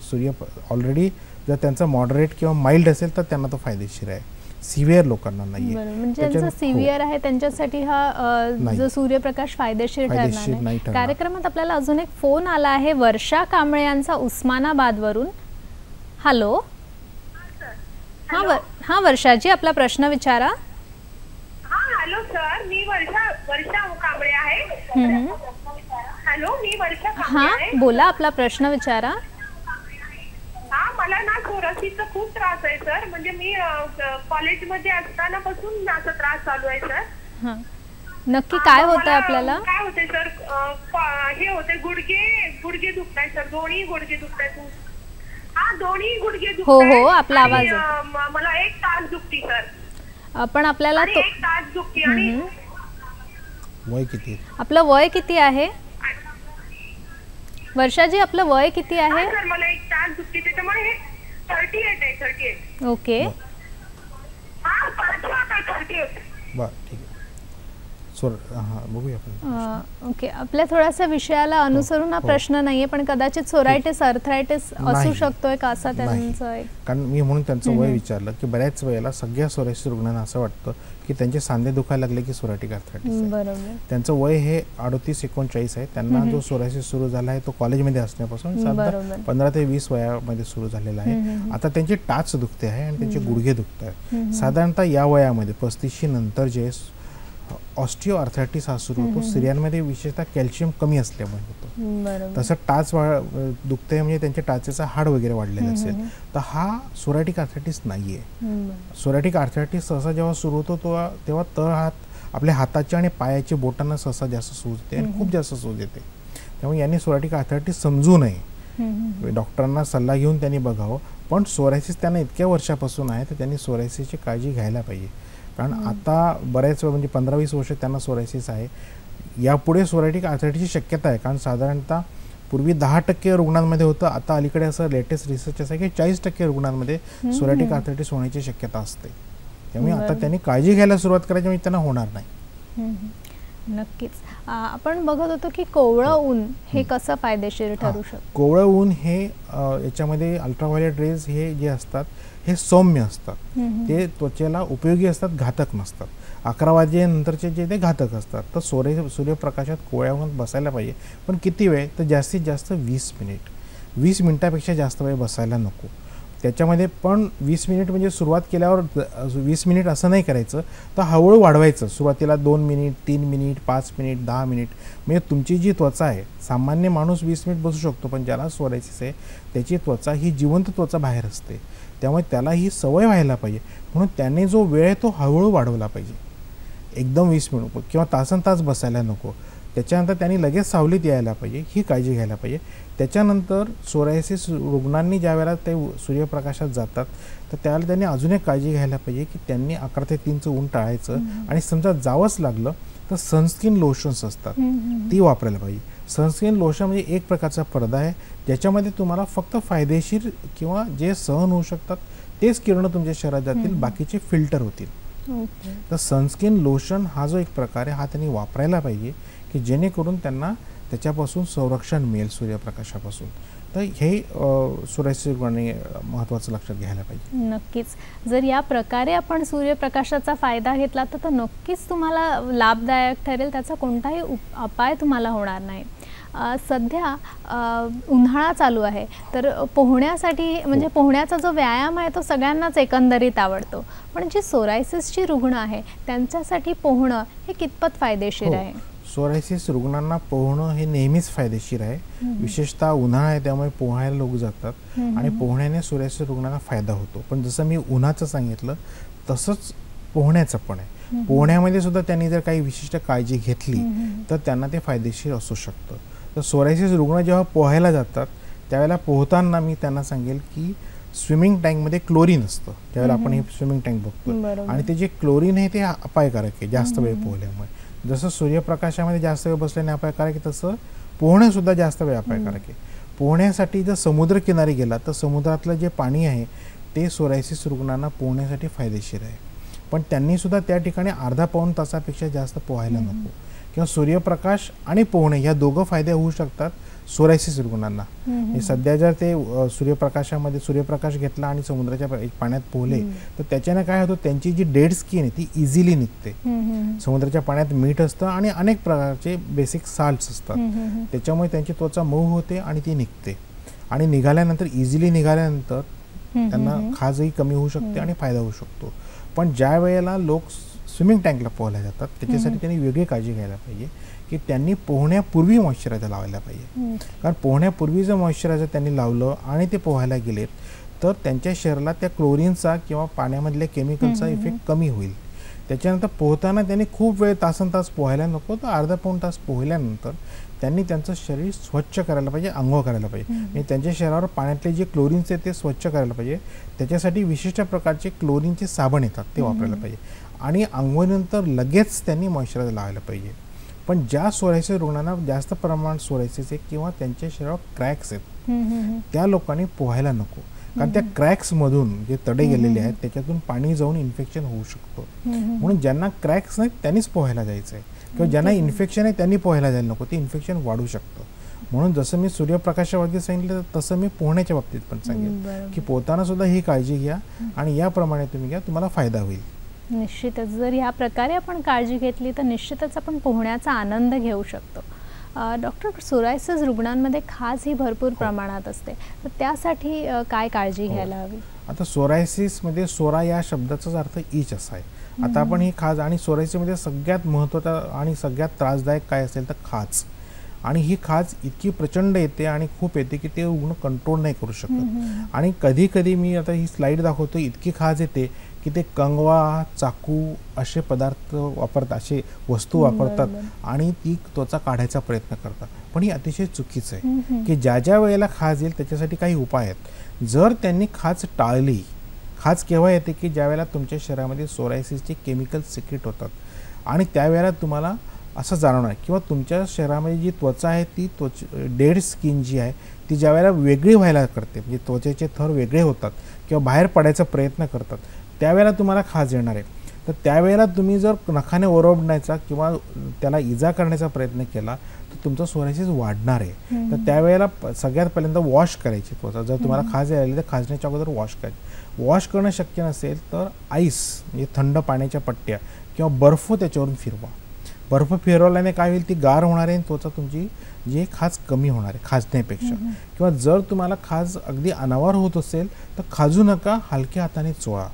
सूर्य ऑलरेडी जर त्यांचा मॉडरेट किंवा माइल्ड असेल तर त्यांना तो फायदेशीर आहे, सिव्हिअर लोकांना नाही आहे. म्हणजे ज्यांचं सिव्हिअर आहे त्यांच्यासाठी हा जो सूर्यप्रकाश फायदेशीर ठरणार नाही. कार्यक्रमात आपल्याला अजून एक फोन आला आहे वर्षा कांबळे यांचा उस्मानाबादवरून. हॅलो. हा वर्षाजी, आपला प्रश्न विचारा. हॅलो सर, मी वर्षा कांबळे आहे. हॅलो, मी वर्षा कांबळे आहे. बोला, आपला प्रश्न विचारा. मला ना सोरायसिसचा खूप त्रास आहे सर. म्हणजे मी कॉलेजमध्ये असताना पासून असा त्रास चालू आहे सर. नक्की काय होतं आपल्याला? काय होते सर, हे होते गुडघे दुखताय सर, दोन्ही गुडघे दुखताय. दोन्ही गुडघे दुखताय. हो, आपला आवाज मला 1 तास दुखती सर. पण आपल्याला 1 तास दुखती. आणि वय किती? आपलं वय किती आहे वर्षाजी? आपलं वय किती आहे? सर मला 1 तास दुखती, त्याच्यामुळे हे 38 आहे. 38. ओके. बरं, ठीक आहे. बघूया. ओके, आपल्या थोडासा विषयाला अनुसरून हा प्रश्न नाहीये, पण कदाचित सोरायटिस अर्थरायटिस असू शकतोय का असा त्यांचं? कारण मी म्हणून त्यांचं वय विचारलं की बऱ्याच वेळेला सगळ्या सोरायसिस रुग्णांना असं वाटतं की त्यांचे सांधे दुखायला लागले की सोरायटिक अर्थरायटिस आहे. बरोबर. त्यांचं वय हे 38-39 आहे. त्यांना जो सोरायसिस सुरू झाला आहे तो कॉलेजमध्ये असण्यापासून 15 ते 20 वयामध्ये सुरू झालेला आहे. आता त्यांची टाच दुखते आहे आणि त्यांचे गुडघे दुखत आहेत. साधारणतः या वयामध्ये 35 नंतर जे ऑस्टिओ अर्थरायटिस हा सुरू होतो. स्त्रियांमध्ये विशेषतः कॅल्शियम कमी असल्यामुळे होतो. तसं टाच दुखते म्हणजे त्यांच्या टाचेचा हाड वगैरे वाढलेलं असेल तर हा सोरायटिक अर्थरायटिस नाहीये. सोरायटिक अर्थरायटिस सहसा जेव्हा सुरू होतो तेव्हा तळहात, आपल्या हाताच्या आणि पायाच्या बोटांना सहसा जास्त सूज येते आणि खूप जास्त सूज येते. त्यामुळे यांनी सोरायटिक अर्थरायटिस समजू नये, डॉक्टरांना सल्ला घेऊन त्यांनी बघावं. पण सोरायसिस त्यांना इतक्या वर्षापासून आहे तर त्यांनी सोरायसिसची काळजी घ्यायला पाहिजे. कारण आता बऱ्याच वेळ म्हणजे 15-20 वर्ष त्यांना सोरायसिस आहे. यापुढे सोरायटिक अर्थरायटिसची शक्यता आहे. कारण साधारणतः पूर्वी 10% रुग्णांमध्ये होतं, आता अलीकडे असं लेटेस्ट रिसर्च असं आहे की 40% रुग्णांमध्ये सोरायटिक अर्थरायटिस होण्याची शक्यता असते. त्यामुळे आता त्यांनी काळजी घ्यायला सुरुवात करायची म्हणजे त्यांना होणार नाही. नक्कीच. आपण बघत होतो की कोवळं ऊन हे कसं फायदेशीर ठरू शकतं? कोवळं ऊन हे याच्यामध्ये अल्ट्राव्हायोलेट रेज हे जे असतात हे सौम्य असतात, ते त्वचेला उपयोगी असतात, घातक नसतात. 11 वाजेनंतरचे जे ते घातक असतात. तर सूर्यप्रकाशात कोवळ्या ऊन बसायला पाहिजे, पण किती वेळ? तर जास्तीत जास्त 20 मिनिट. 20 मिनिटापेक्षा जास्त वेळ बसायला नको. त्याच्यामध्ये पण 20 मिनिट म्हणजे सुरुवात केल्यावर 20 मिनिट असं नाही करायचं, तर हळूहळू वाढवायचं. सुरुवातीला 2 मिनिट, 3 मिनिट, 5 मिनिट, 10 मिनिट. म्हणजे तुमची जी त्वचा आहे, सामान्य माणूस 20 मिनिट बसू शकतो, पण ज्याला सोरायसिस आहे त्याची त्वचा ही जिवंत त्वचा बाहेर असते. त्यामुळे त्याला ही सवय व्हायला पाहिजे. म्हणून त्याने जो वेळ आहे तो हळूहळू वाढवला पाहिजे. एकदम 20 मिनिट किंवा तासनतास बसायला नको. त्याच्यानंतर त्यांनी लगेच सावलीत यायला पाहिजे, ही काळजी घ्यायला पाहिजे. त्याच्यानंतर सोरायसिस रुग्णांनी ज्या वेळेला ते सूर्यप्रकाशात जातात तर त्यावेळेला त्यांनी अजून एक काळजी घ्यायला पाहिजे की त्यांनी 11 ते 3चं ऊन टाळायचं. आणि समजा जावंच लागलं तर सनस्क्रीन लोशन्स असतात ती वापरायला पाहिजे. सनस्क्रीन लोशन म्हणजे एक प्रकारचा पडदा आहे ज्याच्यामध्ये तुम्हाला फक्त फायदेशीर किंवा जे सहन होऊ शकतात तेच किरणं तुमच्या शरीरात जातील, बाकीचे फिल्टर होतील. तर सनस्क्रीन लोशन हा जो एक प्रकार आहे हा त्यांनी वापरायला पाहिजे की जेणेकरून त्यांना त्याच्यापासून संरक्षण मिळेल सूर्यप्रकाशापासून. तर हे सोरायसिस रुग्णांनी महत्त्वाचं लक्षात घ्यायला पाहिजे. नक्कीच. जर या प्रकारे आपण सूर्यप्रकाशाचा फायदा घेतला तर नक्कीच तुम्हाला लाभदायक ठरेल, त्याचा कोणताही अपाय तुम्हाला होणार नाही. सध्या उन्हाळा चालू आहे, तर पोहण्यासाठी म्हणजे पोहण्याचा जो व्यायाम आहे तो सगळ्यांनाच एकंदरीत आवडतो, पण जी सोरायसिसची रुग्ण आहे त्यांच्यासाठी पोहणं हे कितपत फायदेशीर आहे? सोरायसिस रुग्णांना पोहणं हे नेहमीच फायदेशीर आहे. विशेषतः उन्हाळा आहे त्यामुळे पोहायला लोक जातात आणि पोहण्याने सोरायसिस रुग्णांना फायदा होतो. पण जसं मी उन्हाचं सांगितलं तसंच पोहण्याचं पण आहे. पोहण्यामध्ये सुद्धा त्यांनी जर काही विशिष्ट काळजी घेतली तर त्यांना ते फायदेशीर असू शकतं. तर सोरायसिस रुग्ण जेव्हा पोहायला जातात त्यावेळेला पोहताना मी त्यांना सांगेल की स्विमिंग टँकमध्ये क्लोरीन असतं. त्यावेळेला आपण हे स्विमिंग टँक बघतो आणि ते जे क्लोरीन आहे ते अपायकारक आहे जास्त वेळ पोहल्यामुळे. जसं सूर्यप्रकाशामध्ये जास्त वेळ बसल्याने अपायकारक आहे तसं पोहणं सुद्धा जास्त वेळ अपायकारक आहे. पोहण्यासाठी जर समुद्रकिनारी गेला तर समुद्रातलं जे पाणी आहे ते सोरायसिस रुग्णांना पोहण्यासाठी फायदेशीर आहे. पण त्यांनी सुद्धा त्या ठिकाणी अर्धा पाऊण तासापेक्षा जास्त पोहायला नको. किंवा सूर्यप्रकाश आणि पोहणे ह्या दोघं फायदे होऊ शकतात सोरायसिस रुग्णांना. सध्या जर ते सूर्यप्रकाश घेतला आणि समुद्राच्या पाण्यात पोहले तर त्याच्याने काय होतं, त्यांची जी डेड स्किन आहे ती इझिली निघते. समुद्राच्या पाण्यात मीठ असतं आणि अनेक प्रकारचे बेसिक साल्ट्स असतात, त्याच्यामुळे त्यांची त्वचा मऊ होते आणि ती निघते. आणि निघाल्यानंतर इझिली निघाल्यानंतर त्यांना खाजही कमी होऊ शकते आणि फायदा होऊ शकतो. पण ज्या वेळेला लोक स्विमिंग टँकला पोहायला जातात त्याच्यासाठी त्यांनी वेगळी काळजी घ्यायला पाहिजे की त्यांनी पोहण्यापूर्वी मॉइश्चरायझर लावायला पाहिजे. कारण पोहण्यापूर्वी जर मॉइश्चरायझर त्यांनी लावलं आणि ते पोहायला गेलेत तर त्यांच्या शरीराला त्या क्लोरीनचा किंवा पाण्यामधल्या केमिकलचा इफेक्ट कमी होईल. त्याच्यानंतर पोहताना त्यांनी खूप वेळ तासनतास पोहायला नको, तर अर्धा पाऊण तास पोहल्यानंतर त्यांनी त्यांचं शरीर स्वच्छ करायला पाहिजे, आंघोळ करायला पाहिजे. म्हणजे त्यांच्या शरीरावर पाण्यातले जे क्लोरीन्स आहेत ते स्वच्छ करायला पाहिजे. त्याच्यासाठी विशिष्ट प्रकारचे क्लोरीनचे साबण येतात ते वापरायला पाहिजे आणि आंघोळीनंतर लगेच त्यांनी मॉइश्चरायझर लावायला पाहिजे. पण ज्या सोरायसिस रुग्णांना जास्त प्रमाणात सोरायसिस आहे किंवा त्यांच्या शरीरावर क्रॅक्स आहेत त्या लोकांनी पोहायला नको. कारण त्या क्रॅक्समधून जे तडे गेलेले आहेत त्याच्यातून पाणी जाऊन इन्फेक्शन होऊ शकतो. म्हणून ज्यांना क्रॅक्स नाहीत त्यांनीच पोहायला जायचं आहे किंवा ज्यांना इन्फेक्शन आहे त्यांनी पोहायला जायला नको, ते इन्फेक्शन वाढू शकतं. म्हणून जसं मी सूर्यप्रकाशाबाबतीत सांगितलं तसं मी पोहण्याच्या बाबतीत पण सांगेन की पोहताना सुद्धा ही काळजी घ्या आणि याप्रमाणे तुम्ही घ्या, तुम्हाला फायदा होईल. निश्चितच जर या प्रकारे आपण काळजी घेतली तर निश्चितच आपण पोहण्याचा आनंद घेऊ शकतो. डॉक्टर, सोरायसिस रुग्णांमध्ये खाज ही भरपूर प्रमाणात असते, तर त्यासाठी काय काळजी घ्यायला हवी? आता सोरायसिसमध्ये सोरा या शब्दाचाच अर्थ इच असा आहे. आता आपण ही खाज आणि सोरायसिसमध्ये सगळ्यात महत्त्वाचा आणि सगळ्यात त्रासदायक काय असेल तर खाज. आणि ही खाज इतकी प्रचंड येते आणि खूप येते की ते रुग्ण कंट्रोल नाही करू शकत. आणि कधी कधी मी आता ही स्लाईड दाखवतो, इतकी खाज येते की ते कंगवा, चाकू असे पदार्थ वापरतात, असे वस्तू वापरतात आणि ती त्वचा काढायचा प्रयत्न करतात. पण ही अतिशय चुकीचं आहे की ज्या ज्या वेळेला खाज येईल त्याच्यासाठी काही उपाय आहेत. जर त्यांनी खाज टाळली, खाज केव्हा येते की ज्या वेळेला तुमच्या शरीरामध्ये सोरायसिसचे केमिकल सिक्रेट होतात आणि त्यावेळेला तुम्हाला असं जाणवणार किंवा तुमच्या शरीरामध्ये जी त्वचा आहे ती डेड स्किन जी आहे ती ज्या वेळेला वेगळी व्हायला करते, म्हणजे त्वचेचे थर वेगळे होतात किंवा बाहेर पडायचा प्रयत्न करतात, त्यावेळेला तुम्हाला खाज येणार आहे. तर त्यावेळेला तुम्ही जर नखाने ओरडण्याचा किंवा त्याला इजा करण्याचा प्रयत्न केला तर तुमचा सोरायसिस वाढणार आहे. तर त्यावेळेला सगळ्यात पहिल्यांदा वॉश करायची त्वचा. जर तुम्हाला खाज यायला तर खाजण्याच्या अगोदर वॉश करायची. वॉश करणं शक्य नसेल तर आईस म्हणजे थंड पाण्याच्या पट्ट्या किंवा बर्फ त्याच्यावरून फिरवा. बर्फ फिरवल्याने काय होईल, ती गार होणार आहे आणि त्वचा तुमची जी खाज कमी होणार आहे खाजण्यापेक्षा. किंवा जर तुम्हाला खाज अगदी अनावर होत असेल तर खाजू नका, हलक्या हाताने चोळा.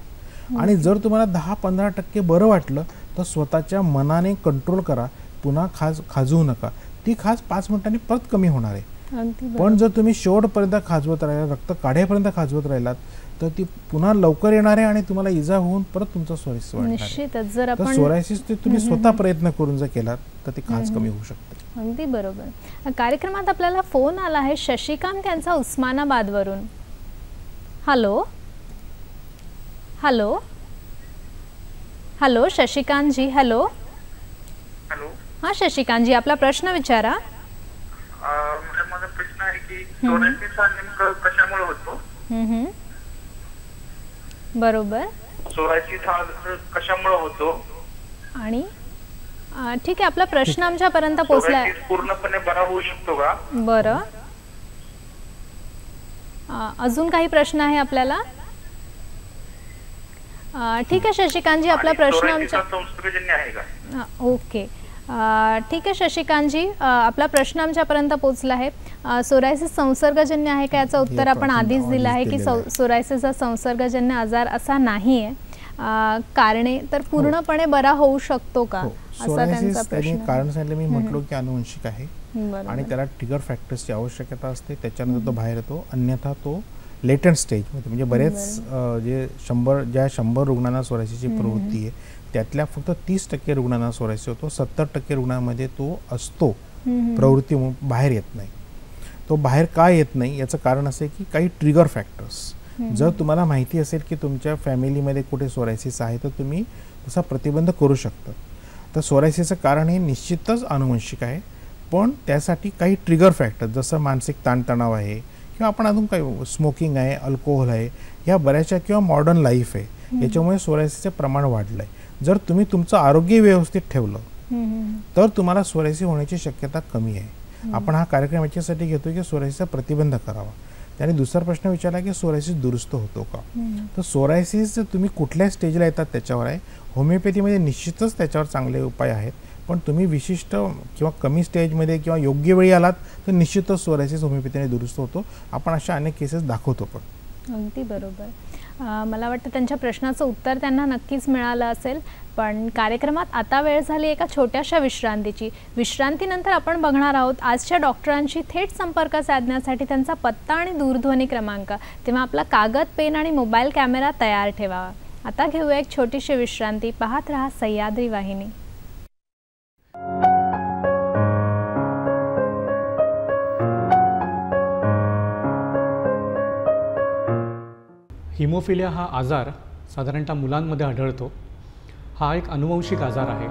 आणि जर तुम्हाला 10-15% बरं वाटलं तर स्वतःच्या मनाने कंट्रोल करा, पुन्हा खाजवू नका. ती खाज 5 मिनिटांनी परत कमी होणार आहे. पण जर तुम्ही शेवटपर्यंत खाजवत राहिला, रक्त काढेपर्यंत खाजवत राहिलात तर ती पुन्हा लवकर येणार आहे आणि तुम्हाला इजा होऊन परत तुमचा सोरायसिस वाढणार आहे. निश्चितच जर आपण सोरायसिस ते तुम्ही स्वतः प्रयत्न करून जर केलात तर ती खाज कमी होऊ शकते. अगदी बरोबर. कार्यक्रमात आपल्याला फोन आला आहे शशिकांत यांचा उस्मानाबादवरून. Hello hello hello Shashikant ji. Hello hello. हां शशिकांत जी, आपला प्रश्न विचारा. माझा प्रश्न आहे की सोरायसिस हा नेमकं कशामुळे होतो? बरोबर. सोरायसिस हा कशामुळे होतो? आणि ठीक आहे, आपला प्रश्न आमच्यापर्यंत पोहोचला. पूर्णपणे बरा होऊ शकतो का? बरं, अजून काही प्रश्न आहे आपल्याला? ठीक आहे शशिकांतजी, आपला प्रश्न आमच्या संसर्गजन्य आहे का? ओके. ठीक आहे शशिकांतजी, आपला प्रश्न आमच्यापर्यंत पोहोचला आहे. सोरायसिस संसर्गजन्य आहे का, याचं उत्तर आपण आधीच दिलं आहे की सोरायसिस हा संसर्गजन्य आजार असा नाही आहे. कारणे तर पूर्णपणे बरा होऊ शकतो का, असा त्यांचा प्रश्न. कारण सांगितलं मी म्हटलो की अनुवंशिक आहे आणि त्याला ट्रिगर फॅक्टर्सची आवश्यकता असते, त्याच्यानंतर तो बाहेर येतो. अन्यथा तो लेटंट स्टेजमध्ये म्हणजे बरेच जे 100 रुग्णांना सोरायसिसची प्रवृत्ती आहे त्यातल्या फक्त 30% रुग्णांना सोरायसिस होतो. 70% रुग्णांमध्ये तो असतो प्रवृत्ती बाहेर येत नाही. तो बाहेर का येत नाही याचं कारण असं आहे की काही ट्रिगर फॅक्टर्स, जर तुम्हाला माहिती असेल की तुमच्या फॅमिलीमध्ये कुठे सोरायसिस आहे तर तुम्ही तसा प्रतिबंध करू शकता. तर सोरायसिसचं कारण हे निश्चितच आनुवंशिक आहे, पण त्यासाठी काही ट्रिगर फॅक्टर जसं मानसिक ताणतणाव आहे किंवा आपण अजून काही स्मोकिंग आहे, अल्कोहोल आहे, ह्या बऱ्याचशा किंवा मॉडर्न लाईफ आहे याच्यामुळे सोरायसिसचं प्रमाण वाढलं आहे. जर तुम्ही तुमचं आरोग्य व्यवस्थित ठेवलं तर तुम्हाला सोरायसिस होण्याची शक्यता कमी आहे. आपण हा कार्यक्रम याच्यासाठी घेतो की सोरायसिसचा प्रतिबंध करावा. त्याने दुसरा प्रश्न विचारला की सोरायसिस दुरुस्त होतो का. तर सोरायसिस तुम्ही कुठल्या स्टेजला येतात त्याच्यावर आहे. होमिओपॅथीमध्ये निश्चितच त्याच्यावर चांगले उपाय आहेत, पण तुम्ही विशिष्ट किंवा कमी स्टेजमध्ये किंवा योग्य वेळी आलात तर निश्चितच सोरायसिस होमिओपॅथीने दुरुस्त होतो. आपण अशा अनेक केसेस दाखवतो पण. अगदी बरोबर. मला वाटतं त्यांच्या प्रश्नाचं उत्तर त्यांना नक्कीच मिळालं असेल. पण कार्यक्रमात आता वेळ झाली एका छोट्याशा विश्रांतीची. विश्रांतीनंतर आपण बघणार आहोत आजच्या डॉक्टरांशी थेट संपर्क साधण्यासाठी त्यांचा पत्ता आणि दूरध्वनी क्रमांक. तेव्हा आपला कागद, पेन आणि मोबाईल कॅमेरा तयार ठेवावा. आता घेऊया एक छोटीशी विश्रांती. पाहत रहा सह्याद्री वाहिनी. हिमोफिलिया हा आजार साधारणतः मुलांमध्ये आढळतो. हा एक अनुवंशिक आजार आहे.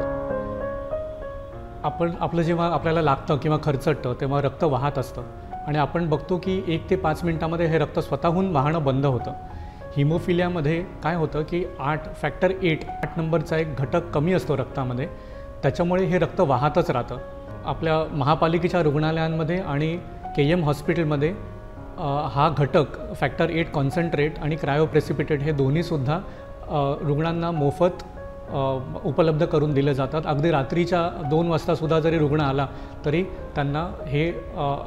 आपलं जेव्हा आपल्याला लागतं किंवा खरचटतं तेव्हा रक्त वाहत असतं आणि आपण बघतो की 1 ते 5 मिनिटामध्ये हे रक्त स्वतःहून वाहणं बंद होतं. हिमोफिलियामध्ये काय होतं की फॅक्टर 8 नंबरचा एक घटक कमी असतो रक्तामध्ये, त्याच्यामुळे हे रक्त वाहतच राहतं. आपल्या महापालिकेच्या रुग्णालयांमध्ये आणि KM हॉस्पिटलमध्ये हा घटक फॅक्टर 8 कॉन्सन्ट्रेट आणि क्रायोप्रेसिपिटेट हे दोन्हीसुद्धा रुग्णांना मोफत उपलब्ध करून दिले जातात. अगदी रात्रीच्या 2 वाजतासुद्धा जरी रुग्ण आला तरी त्यांना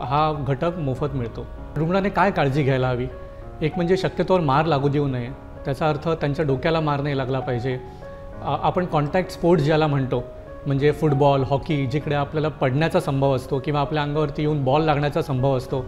हा घटक मोफत मिळतो. रुग्णाने काय काळजी घ्यायला हवी? एक म्हणजे शक्यतोवर मार लागू देऊ नये. त्याचा अर्थ त्यांच्या डोक्याला मार नाही लागला पाहिजे. आपण कॉन्टॅक्ट स्पोर्ट्स ज्याला म्हणतो, म्हणजे फुटबॉल, हॉकी, जिकडे आपल्याला पडण्याचा संभव असतो किंवा आपल्या अंगावरती येऊन बॉल लागण्याचा संभव असतो,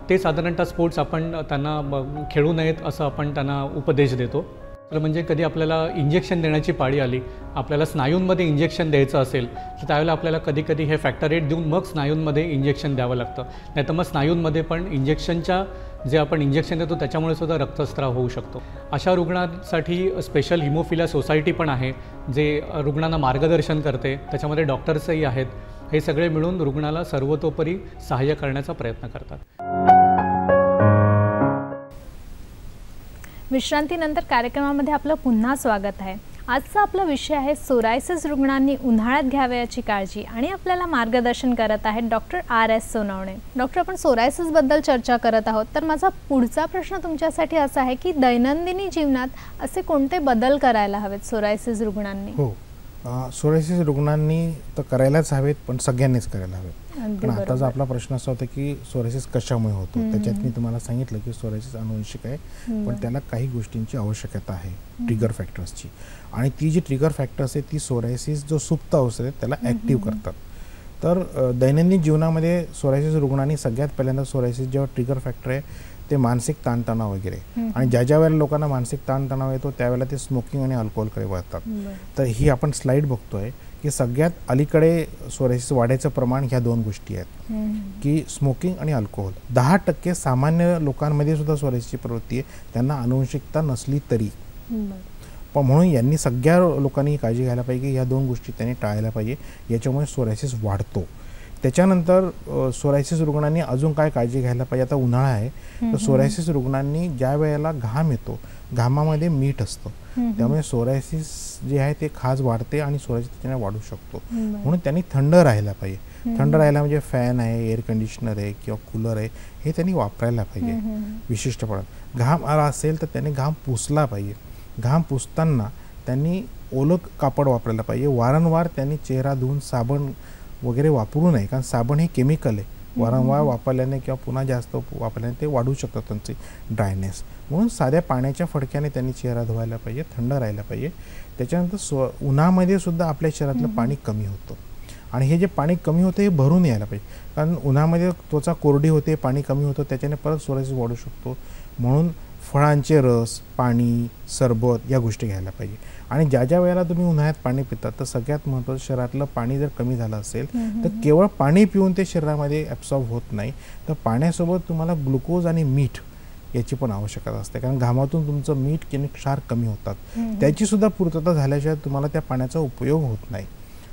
ते साधारणतः स्पोर्ट्स आपण त्यांना खेळू नयेत असं आपण त्यांना उपदेश देतो. म्हणजे कधी आपल्याला इंजेक्शन देण्याची पाळी आली, आपल्याला स्नायूंमध्ये इंजेक्शन द्यायचं असेल तर त्यावेळेला आपल्याला कधी कधी हे फॅक्टर 8 देऊन मग स्नायूंमध्ये इंजेक्शन द्यावं लागतं. नाही तर मग स्नायूंमध्ये पण इंजेक्शनच्या जे आपण इंजेक्शन देतो त्याच्यामुळे सुद्धा रक्तस्राव होऊ शकतो. अशा रुग्णांसाठी स्पेशल हिमोफिलिया सोसायटी पण आहे, जे रुग्णांना मार्गदर्शन करते. त्याच्यामध्ये डॉक्टर्सही आहेत. हे सगळे मिळून रुग्णाला सर्वतोपरी सहाय्य करण्याचा प्रयत्न करतात. विश्रांतीनंतर कार्यक्रमामध्ये आपलं पुन्हा स्वागत आहे. आजचा आपला विषय आहे सोरायसिस रुग्णांनी उन्हाळ्यात घ्यावयाची काळजी आणि आपल्याला मार्गदर्शन करत आहेत डॉक्टर RS सोनवणे. डॉक्टर, आपण सोरायसिसबद्दल चर्चा करत आहोत, तर माझा पुढचा प्रश्न तुमच्यासाठी असा आहे की दैनंदिनी जीवनात असे कोणते बदल करायला हवेत सोरायसिस रुग्णांनी? हो, सोरायसिस रुग्णांनी तर करायलाच हवेत, पण सगळ्यांनीच करायला हवेत. पण आताचा आपला प्रश्न असा होता की सोरायसिस कशामुळे होतो. त्याच्यात मी तुम्हाला सांगितलं की सोरायसिस अनुवंशिक आहे, पण त्याला काही गोष्टींची आवश्यकता आहे, ट्रिगर फॅक्टर्सची. आणि ती जी ट्रिगर फॅक्टर्स आहे ती सोरायसिस जो सुप्त अवस्थेत आहे त्याला ॲक्टिव्ह करतात. तर दैनंदिन जीवनामध्ये सोरायसिस रुग्णांनी सगळ्यात पहिल्यांदा सोरायसिस जेव्हा ट्रिगर फॅक्टर आहे ते मानसिक ताणतणाव वगैरे, आणि ज्या वेळेला लोकांना मानसिक ताणतणाव येतो त्यावेळेला ते स्मोकिंग आणि अल्कोहोलकडे वळतात. तर ही आपण स्लाईड बघतोय की सगळ्यात अलीकडे सोरायसिस वाढायचं प्रमाण ह्या 2 गोष्टी आहेत की स्मोकिंग आणि अल्कोहोल. 10% सामान्य लोकांमध्ये सुद्धा सोरायसिसची प्रवृत्ती आहे, त्यांना अनुवंशिकता नसली तरी. पण म्हणून यांनी सगळ्या लोकांनी काळजी घ्यायला पाहिजे की ह्या 2 गोष्टी त्यांनी टाळायला पाहिजे, याच्यामुळे सोरायसिस वाढतो. त्याच्यानंतर सोरायसिस रुग्णांनी अजून काय काळजी घ्यायला पाहिजे? आता उन्हाळा आहे, तर सोरायसिस रुग्णांनी ज्या वेळेला घाम येतो, घामामध्ये मीठ असतं, त्यामुळे सोरायसिस जे आहे ते खाज वाढते आणि सोरायसिस त्याच्याने वाढू शकतो. म्हणून त्यांनी थंड राहायला पाहिजे. थंड राहायला म्हणजे फॅन आहे, एअर कंडिशनर आहे किंवा कूलर आहे, हे त्यांनी वापरायला पाहिजे विशिष्ट प्रमाणात. घाम आला असेल तर त्यांनी घाम पुसला पाहिजे. घाम पुसताना त्यांनी ओलं कापड वापरायला पाहिजे. वारंवार त्यांनी चेहरा धुवून साबण वगैरे वापरू नये, कारण साबण हे केमिकल आहे, वारंवार वापरल्याने किंवा पुन्हा जास्त वापरल्याने ते वाढू शकतात त्यांचे ड्रायनेस. म्हणून साध्या पाण्याच्या फडक्याने त्यांनी चेहरा धुवायला पाहिजे, थंड राहायला पाहिजे. त्याच्यानंतर उन्हामध्ये सुद्धा आपल्या शरीरातलं पाणी कमी होतं आणि हे जे पाणी कमी होतं हे भरून यायला पाहिजे, कारण उन्हामध्ये त्वचा कोरडी होते, पाणी कमी होतं, त्याच्याने परत सोरायसिस वाढू शकतो. म्हणून फळांचे रस, पाणी, सरबत या गोष्टी घ्यायला पाहिजे. आणि ज्या ज्या वेळेला तुम्ही उन्हाळ्यात पाणी पितात तर सगळ्यात महत्त्वाचं, शरीरातलं पाणी जर कमी झालं असेल तर केवळ पाणी पिऊन ते शरीरामध्ये ॲब्सॉर्ब होत नाही, तर पाण्यासोबत तुम्हाला ग्लुकोज आणि मीठ याची पण आवश्यकता असते, कारण घामातून तुमचं मीठ किंवा क्षार कमी होतात, त्याचीसुद्धा पूर्तता झाल्याशिवाय तुम्हाला त्या पाण्याचा उपयोग होत नाही.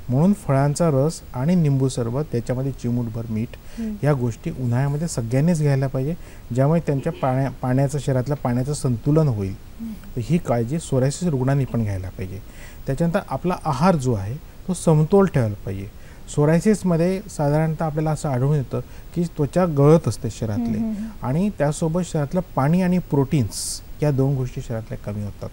म्हणून फळांचा रस आणि निंबू सरबत, त्याच्यामध्ये चिमूटभर मीठ, या गोष्टी उन्हाळ्यामध्ये सगळ्यांनीच घ्यायला पाहिजे, ज्यामुळे त्यांच्या पाण्याचं शरीरातलं पाण्याचं संतुलन होईल. तर ही काळजी सोरायसिस रुग्णांनी पण घ्यायला पाहिजे. त्याच्यानंतर आपला आहार जो आहे तो समतोल ठेवायला पाहिजे. सोरायसिसमध्ये साधारणतः आपल्याला असं आढळून येतं की त्वचा गळत असते शरीरातले, आणि त्यासोबत शरीरातलं पाणी आणि प्रोटीन्स या 2 गोष्टी शरीरातल्या कमी होतात.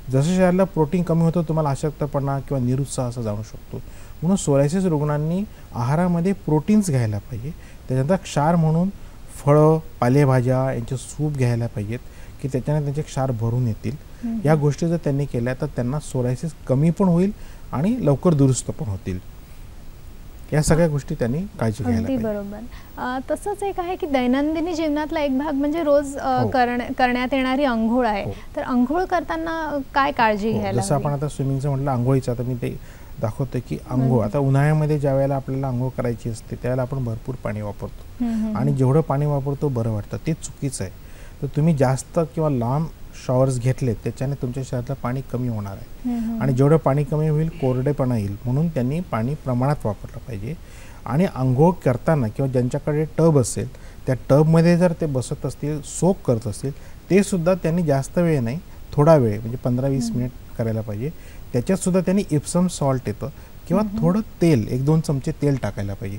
जसं शरीराला प्रोटीन कमी होतं तुम्हाला अशक्तपणा किंवा निरुत्साह असं जाणू शकतो. म्हणून सोरायसिस रुग्णांनी आहारामध्ये प्रोटीन्स घ्यायला पाहिजे. त्याच्यानंतर क्षार म्हणून फळं, पालेभाज्या यांचे सूप घ्यायला पाहिजेत की त्याच्याने त्यांचे क्षार भरून येतील. या गोष्टी जर त्यांनी केल्या तर त्यांना सोरायसिस कमी पण होईल आणि लवकर दुरुस्त पण होतील. या सगळ्या गोष्टी त्यांनी काळजी घ्यायला पाहिजे. बरोबर. तसंच एक आहे की दैनंदिनी जीवनातला एक भाग म्हणजे रोज करण्यात येणारी अंघोळ आहे, तर अंघोळ करताना काय काळजी घ्यायला? जसं आपण आता स्विमिंगचं म्हटलं, आंघोळीचं आता मी ते दाखवतो की आंघोळ, आता उन्हाळ्यामध्ये ज्या वेळेला आपल्याला आंघोळ करायची असते त्यावेळेला आपण भरपूर पाणी वापरतो, आणि जेवढं पाणी वापरतो बरं वाटतं, ते चुकीचं आहे. तर तुम्ही जास्त किंवा लांब शॉवर्स घेतले त्याच्याने तुमच्या शरीरातलं पाणी कमी होणार आहे, आणि जेवढं पाणी कमी होईल कोरडेपणा येईल. म्हणून त्यांनी पाणी प्रमाणात वापरलं पाहिजे. आणि आंघोळ करताना किंवा ज्यांच्याकडे टब असेल त्या टबमध्ये जर ते बसत असतील, सोक करत असतील, ते सुद्धा त्यांनी जास्त वेळ नाही, थोडा वेळ म्हणजे 15-20 मिनिट करायला पाहिजे. त्याच्यातसुद्धा त्यांनी इप्सम सॉल्ट येतं किंवा थोडं तेल, 1-2 चमचे तेल टाकायला पाहिजे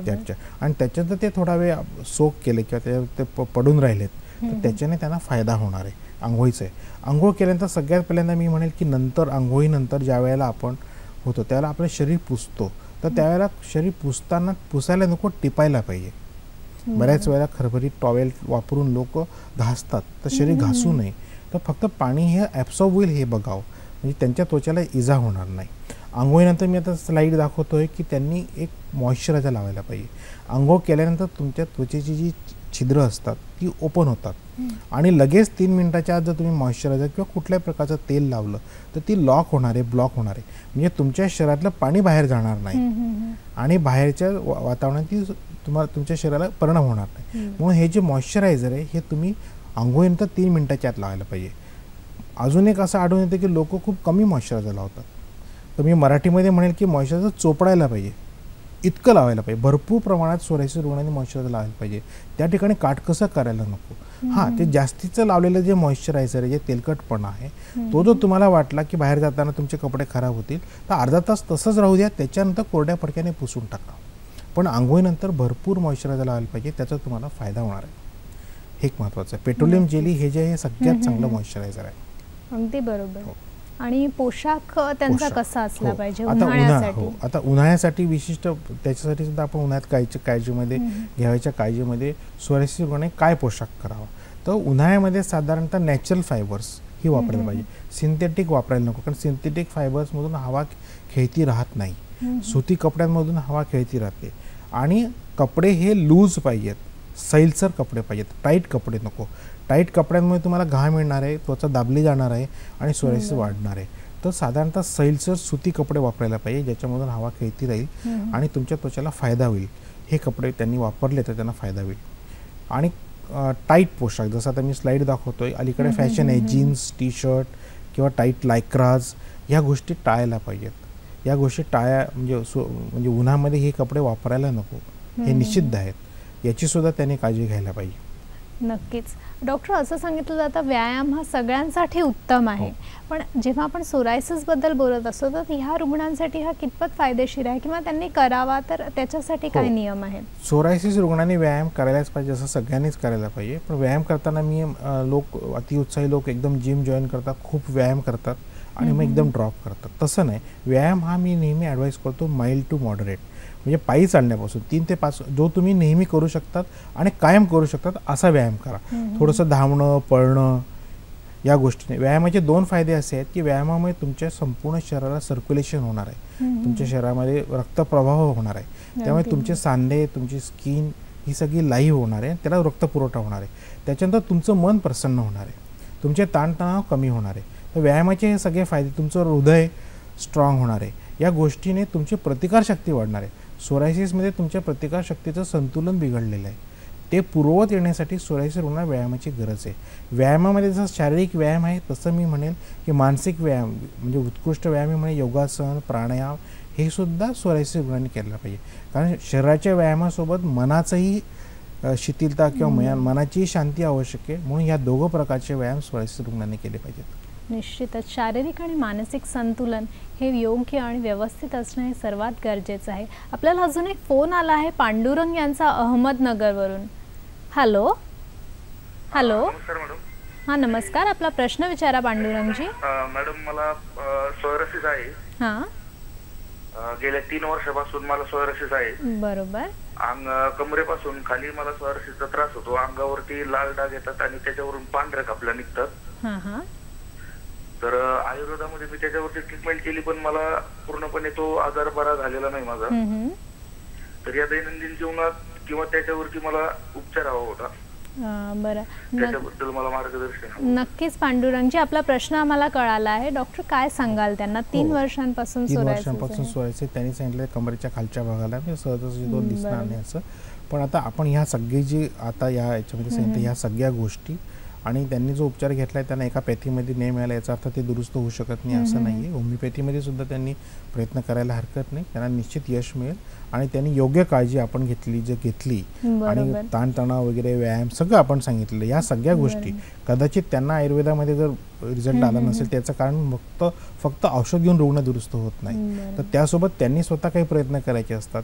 त्याच्या, आणि त्याच्यात जर ते थोडा वेळ सोक केले किंवा त्याच्यात ते पडून राहिलेत तर त्याच्याने त्यांना फायदा होणार आहे. आंघोळीचं आहे. आंघोळ केल्यानंतर सगळ्यात पहिल्यांदा मी म्हणेल की नंतर आंघोळीनंतर ज्या वेळेला आपण होतो त्यावेळेला आपलं शरीर पुसतो, तर त्यावेळेला शरीर पुसायला नको, टिपायला पाहिजे. बऱ्याच वेळेला खरबरीत टॉवेल वापरून लोक घासतात, तर शरीर घासू नये, तर फक्त पाणी हे ॲब्सॉर्ब होईल हे बघावं, म्हणजे त्यांच्या त्वचेला इजा होणार नाही. आंघोळीनंतर मी आता स्लाईड दाखवतोय की त्यांनी एक मॉइश्चरायझर लावायला पाहिजे. आंघोळ केल्यानंतर तुमच्या त्वचेची जी छिद्र असतात ती ओपन होतात, आणि लगेच 3 मिनिटाच्या आत जर तुम्ही मॉइश्चरायझर किंवा कुठल्याही प्रकारचं तेल लावलं तर ती लॉक होणार आहे, ब्लॉक होणार आहे, म्हणजे तुमच्या शरीरातलं पाणी बाहेर जाणार नाही आणि बाहेरच्या वातावरणात तुमच्या शरीराला परिणाम होणार नाही. म्हणून हे जे मॉइश्चरायझर आहे हे तुम्ही आंघोळीनंतर 3 मिनिटाच्या आत लावायला पाहिजे. अजून एक असं आढळून येतं की लोक खूप कमी मॉइश्चरायझर लावतात, तर मी मराठीमध्ये म्हणेल की मॉइश्चरायझर चोपडायला पाहिजे, इतकं लावायला पाहिजे. भरपूर प्रमाणात सोरायसिस रुग्णांनी मॉइश्चरायझर लावायला पाहिजे. त्या ठिकाणी काटकसर करायला नको. हां, ते जास्तीचं लावलेलं जे मॉइश्चरायझर आहे, जे तेलकटपणा आहे, तो जर तुम्हाला वाटला की बाहेर जाताना तुमचे कपडे खराब होतील तर अर्धा तास तसंच राहू द्या, त्याच्यानंतर कोरड्या फडक्याने पुसून टाका. पण आंघोळीनंतर भरपूर मॉइश्चरायझर लावायला पाहिजे, त्याचा तुम्हाला फायदा होणार आहे. हे एक महत्त्वाचं आहे. पेट्रोलियम जेली हे जे आहे सगळ्यात चांगलं मॉइश्चरायझर आहे. अगदी बरोबर. आणि पोशाख त्यांचा कसा असला पाहिजे उन्हाळ्यासाठी? आता उन्हाळ्यासाठी विशिष्ट त्याच्यासाठी सुद्धा आपण उन्हाळ्यात काळजीमध्ये घ्यायच्या काळजीमध्ये सोरायसिस रुग्णाने काय पोशाख करावा, तर उन्हाळ्यामध्ये साधारणतः नॅचरल फायबर्स ही वापरायला पाहिजे. सिंथेटिक वापरायला नको, कारण सिंथेटिक फायबर्समधून हवा खेळती राहत नाही. सुती कपड्यांमधून हवा खेळती राहते. आणि कपडे हे लूज पाहिजेत, सैलसर कपडे पाहिजेत, टाईट कपडे नको. टाईट कपड्यांमुळे तुम्हाला घाम येणार आहे, त्वचा दाबली जाणार आहे आणि सोरायसिस वाढणार आहे. तर साधारणतः सैलसर सुती कपडे वापरायला पाहिजे, ज्याच्यामधून हवा खेळती राहील आणि तुमच्या त्वचेला फायदा होईल. हे कपडे त्यांनी वापरले तर त्यांना फायदा होईल. आणि टाईट पोशाख, जसं आता मी स्लाईड दाखवतोय, अलीकडे फॅशन आहे, जीन्स, टी शर्ट किंवा टाईट लायक्राज, ह्या गोष्टी टाळायला पाहिजेत. या गोष्टी म्हणजे उन्हामध्ये हे कपडे वापरायला नको, हे निषिद्ध आहेत. याची सुद्धा त्यांनी काळजी घ्यायला पाहिजे. नक्कीच. डॉक्टर, असं सांगितलं जातं व्यायाम हा सगळ्यांसाठी उत्तम आहे, पण जेव्हा आपण सोरायसिसबद्दल बोलत असतो तर ह्या रुग्णांसाठी हा कितपत फायदेशीर आहे किंवा त्यांनी करावा, तर त्याच्यासाठी काय नियम आहेत? सोरायसिस रुग्णांनी व्यायाम करायलाच पाहिजे, असं सगळ्यांनीच करायला पाहिजे. पण व्यायाम करताना अतिउत्साही लोक एकदम जिम जॉईन करतात, खूप व्यायाम करतात आणि मग एकदम ड्रॉप करतात. तसं नाही, व्यायाम हा मी नेहमी ॲडवाईस करतो माइल्ड टू मॉडरेट, म्हणजे पायी चालण्यापासून 3 ते 5 जो तुम्ही नेहमी करू शकतात आणि कायम करू शकतात असा व्यायाम करा. थोडंसं धावणं, पळणं या गोष्टीने. व्यायामाचे 2 फायदे असे आहेत की व्यायामामुळे तुमच्या संपूर्ण शरीराला सर्क्युलेशन होणार आहे, तुमच्या शरीरामध्ये रक्तप्रवाह होणार आहे, त्यामुळे तुमचे सांधे, तुमची स्किन ही सगळी लाईव्ह होणार आहे, त्याला रक्तपुरवठा होणार आहे. त्याच्यानंतर तुमचं मन प्रसन्न होणार आहे, तुमचे ताणतणाव कमी होणार आहे. तर व्यायामाचे हे सगळे फायदे, तुमचं हृदय स्ट्रॉंग होणार आहे, या गोष्टीने तुमची प्रतिकारशक्ती वाढणार आहे. सोरायसिसमध्ये तुमच्या प्रतिकारशक्तीचं संतुलन बिघडलेलं आहे, ते पूर्ववत येण्यासाठी सोरायसिस रुग्णांना व्यायामाची गरज आहे. व्यायामामध्ये जसं शारीरिक व्यायाम आहे तसं मी म्हणेल की मानसिक व्यायाम म्हणजे उत्कृष्ट व्यायाम म्हणजे योगासन, प्राणायाम हे सुद्धा सोरायसिस रुग्णांनी केलं पाहिजे. कारण शरीराच्या व्यायामासोबत मनाचंही शिथिलता किंवा मनाची शांती आवश्यक आहे, म्हणून या 2 प्रकारचे व्यायाम सोरायसिस रुग्णांनी केले पाहिजेत. निश्चितच शारीरिक आणि मानसिक संतुलन हे योग्य आणि व्यवस्थित असणं हे सर्वात गरजेचं आहे. आपल्याला अजून एक फोन आला आहे पांडुरंग यांचा अहमदनगरवरून. Hello hello. हां नमस्कार, आपला प्रश्न विचारा पांडुरंगजी. मॅडम मला सोरायसिस आहे. हां. गेल्या 3 वर्षापासून मला सोरायसिस आहे. बरोबर. कमरेपासून खाली मला सोरायसिसचा त्रास होतो, अंगावरती लाल डाग येतात आणि त्याच्यावरून पांढऱ्या कापल्या निघतात. हां हां. तर आयुर्वेदामध्ये मी त्याच्यावरती ट्रीटमेंट केली पण मला पूर्णपणे तो आजार बरा झालेला नाही माझा. तर या दैनंदिन जीवनात किंवा त्याच्यावरती मला उपचार हवा होता. बरं, त्याच्याबद्दल मला मार्गदर्शन. नक्कीच पांडुरंगजी, आपला प्रश्न आम्हाला कळाला आहे. डॉक्टर काय सांगाल त्यांना? 3 वर्षांपासून सोरायसिस त्यांनी सांगितलं कमरेच्या खालच्या भागाला सहज तो दिसणार नाही असं. पण आता आपण ह्या सगळी जी आता या याच्यामध्ये सांगितलं ह्या सगळ्या गोष्टी आणि त्यांनी जो उपचार घेतला आहे त्यांना एका पॅथीमध्ये नाही मिळाला याचा अर्थ ते दुरुस्त होऊ शकत नाही असं नाही आहे. होमिओपॅथीमध्ये सुद्धा त्यांनी प्रयत्न करायला हरकत नाही, त्यांना निश्चित यश मिळेल. आणि त्यांनी योग्य काळजी आपण घेतली आणि ताणतणाव वगैरे व्यायाम सगळं आपण सांगितलेलं, या सगळ्या गोष्टी कदाचित त्यांना आयुर्वेदामध्ये जर रिझल्ट आला नसेल त्याचं कारण फक्त औषध घेऊन रुग्ण दुरुस्त होत नाही. तर त्यासोबत त्यांनी स्वतः काही प्रयत्न करायचे असतात,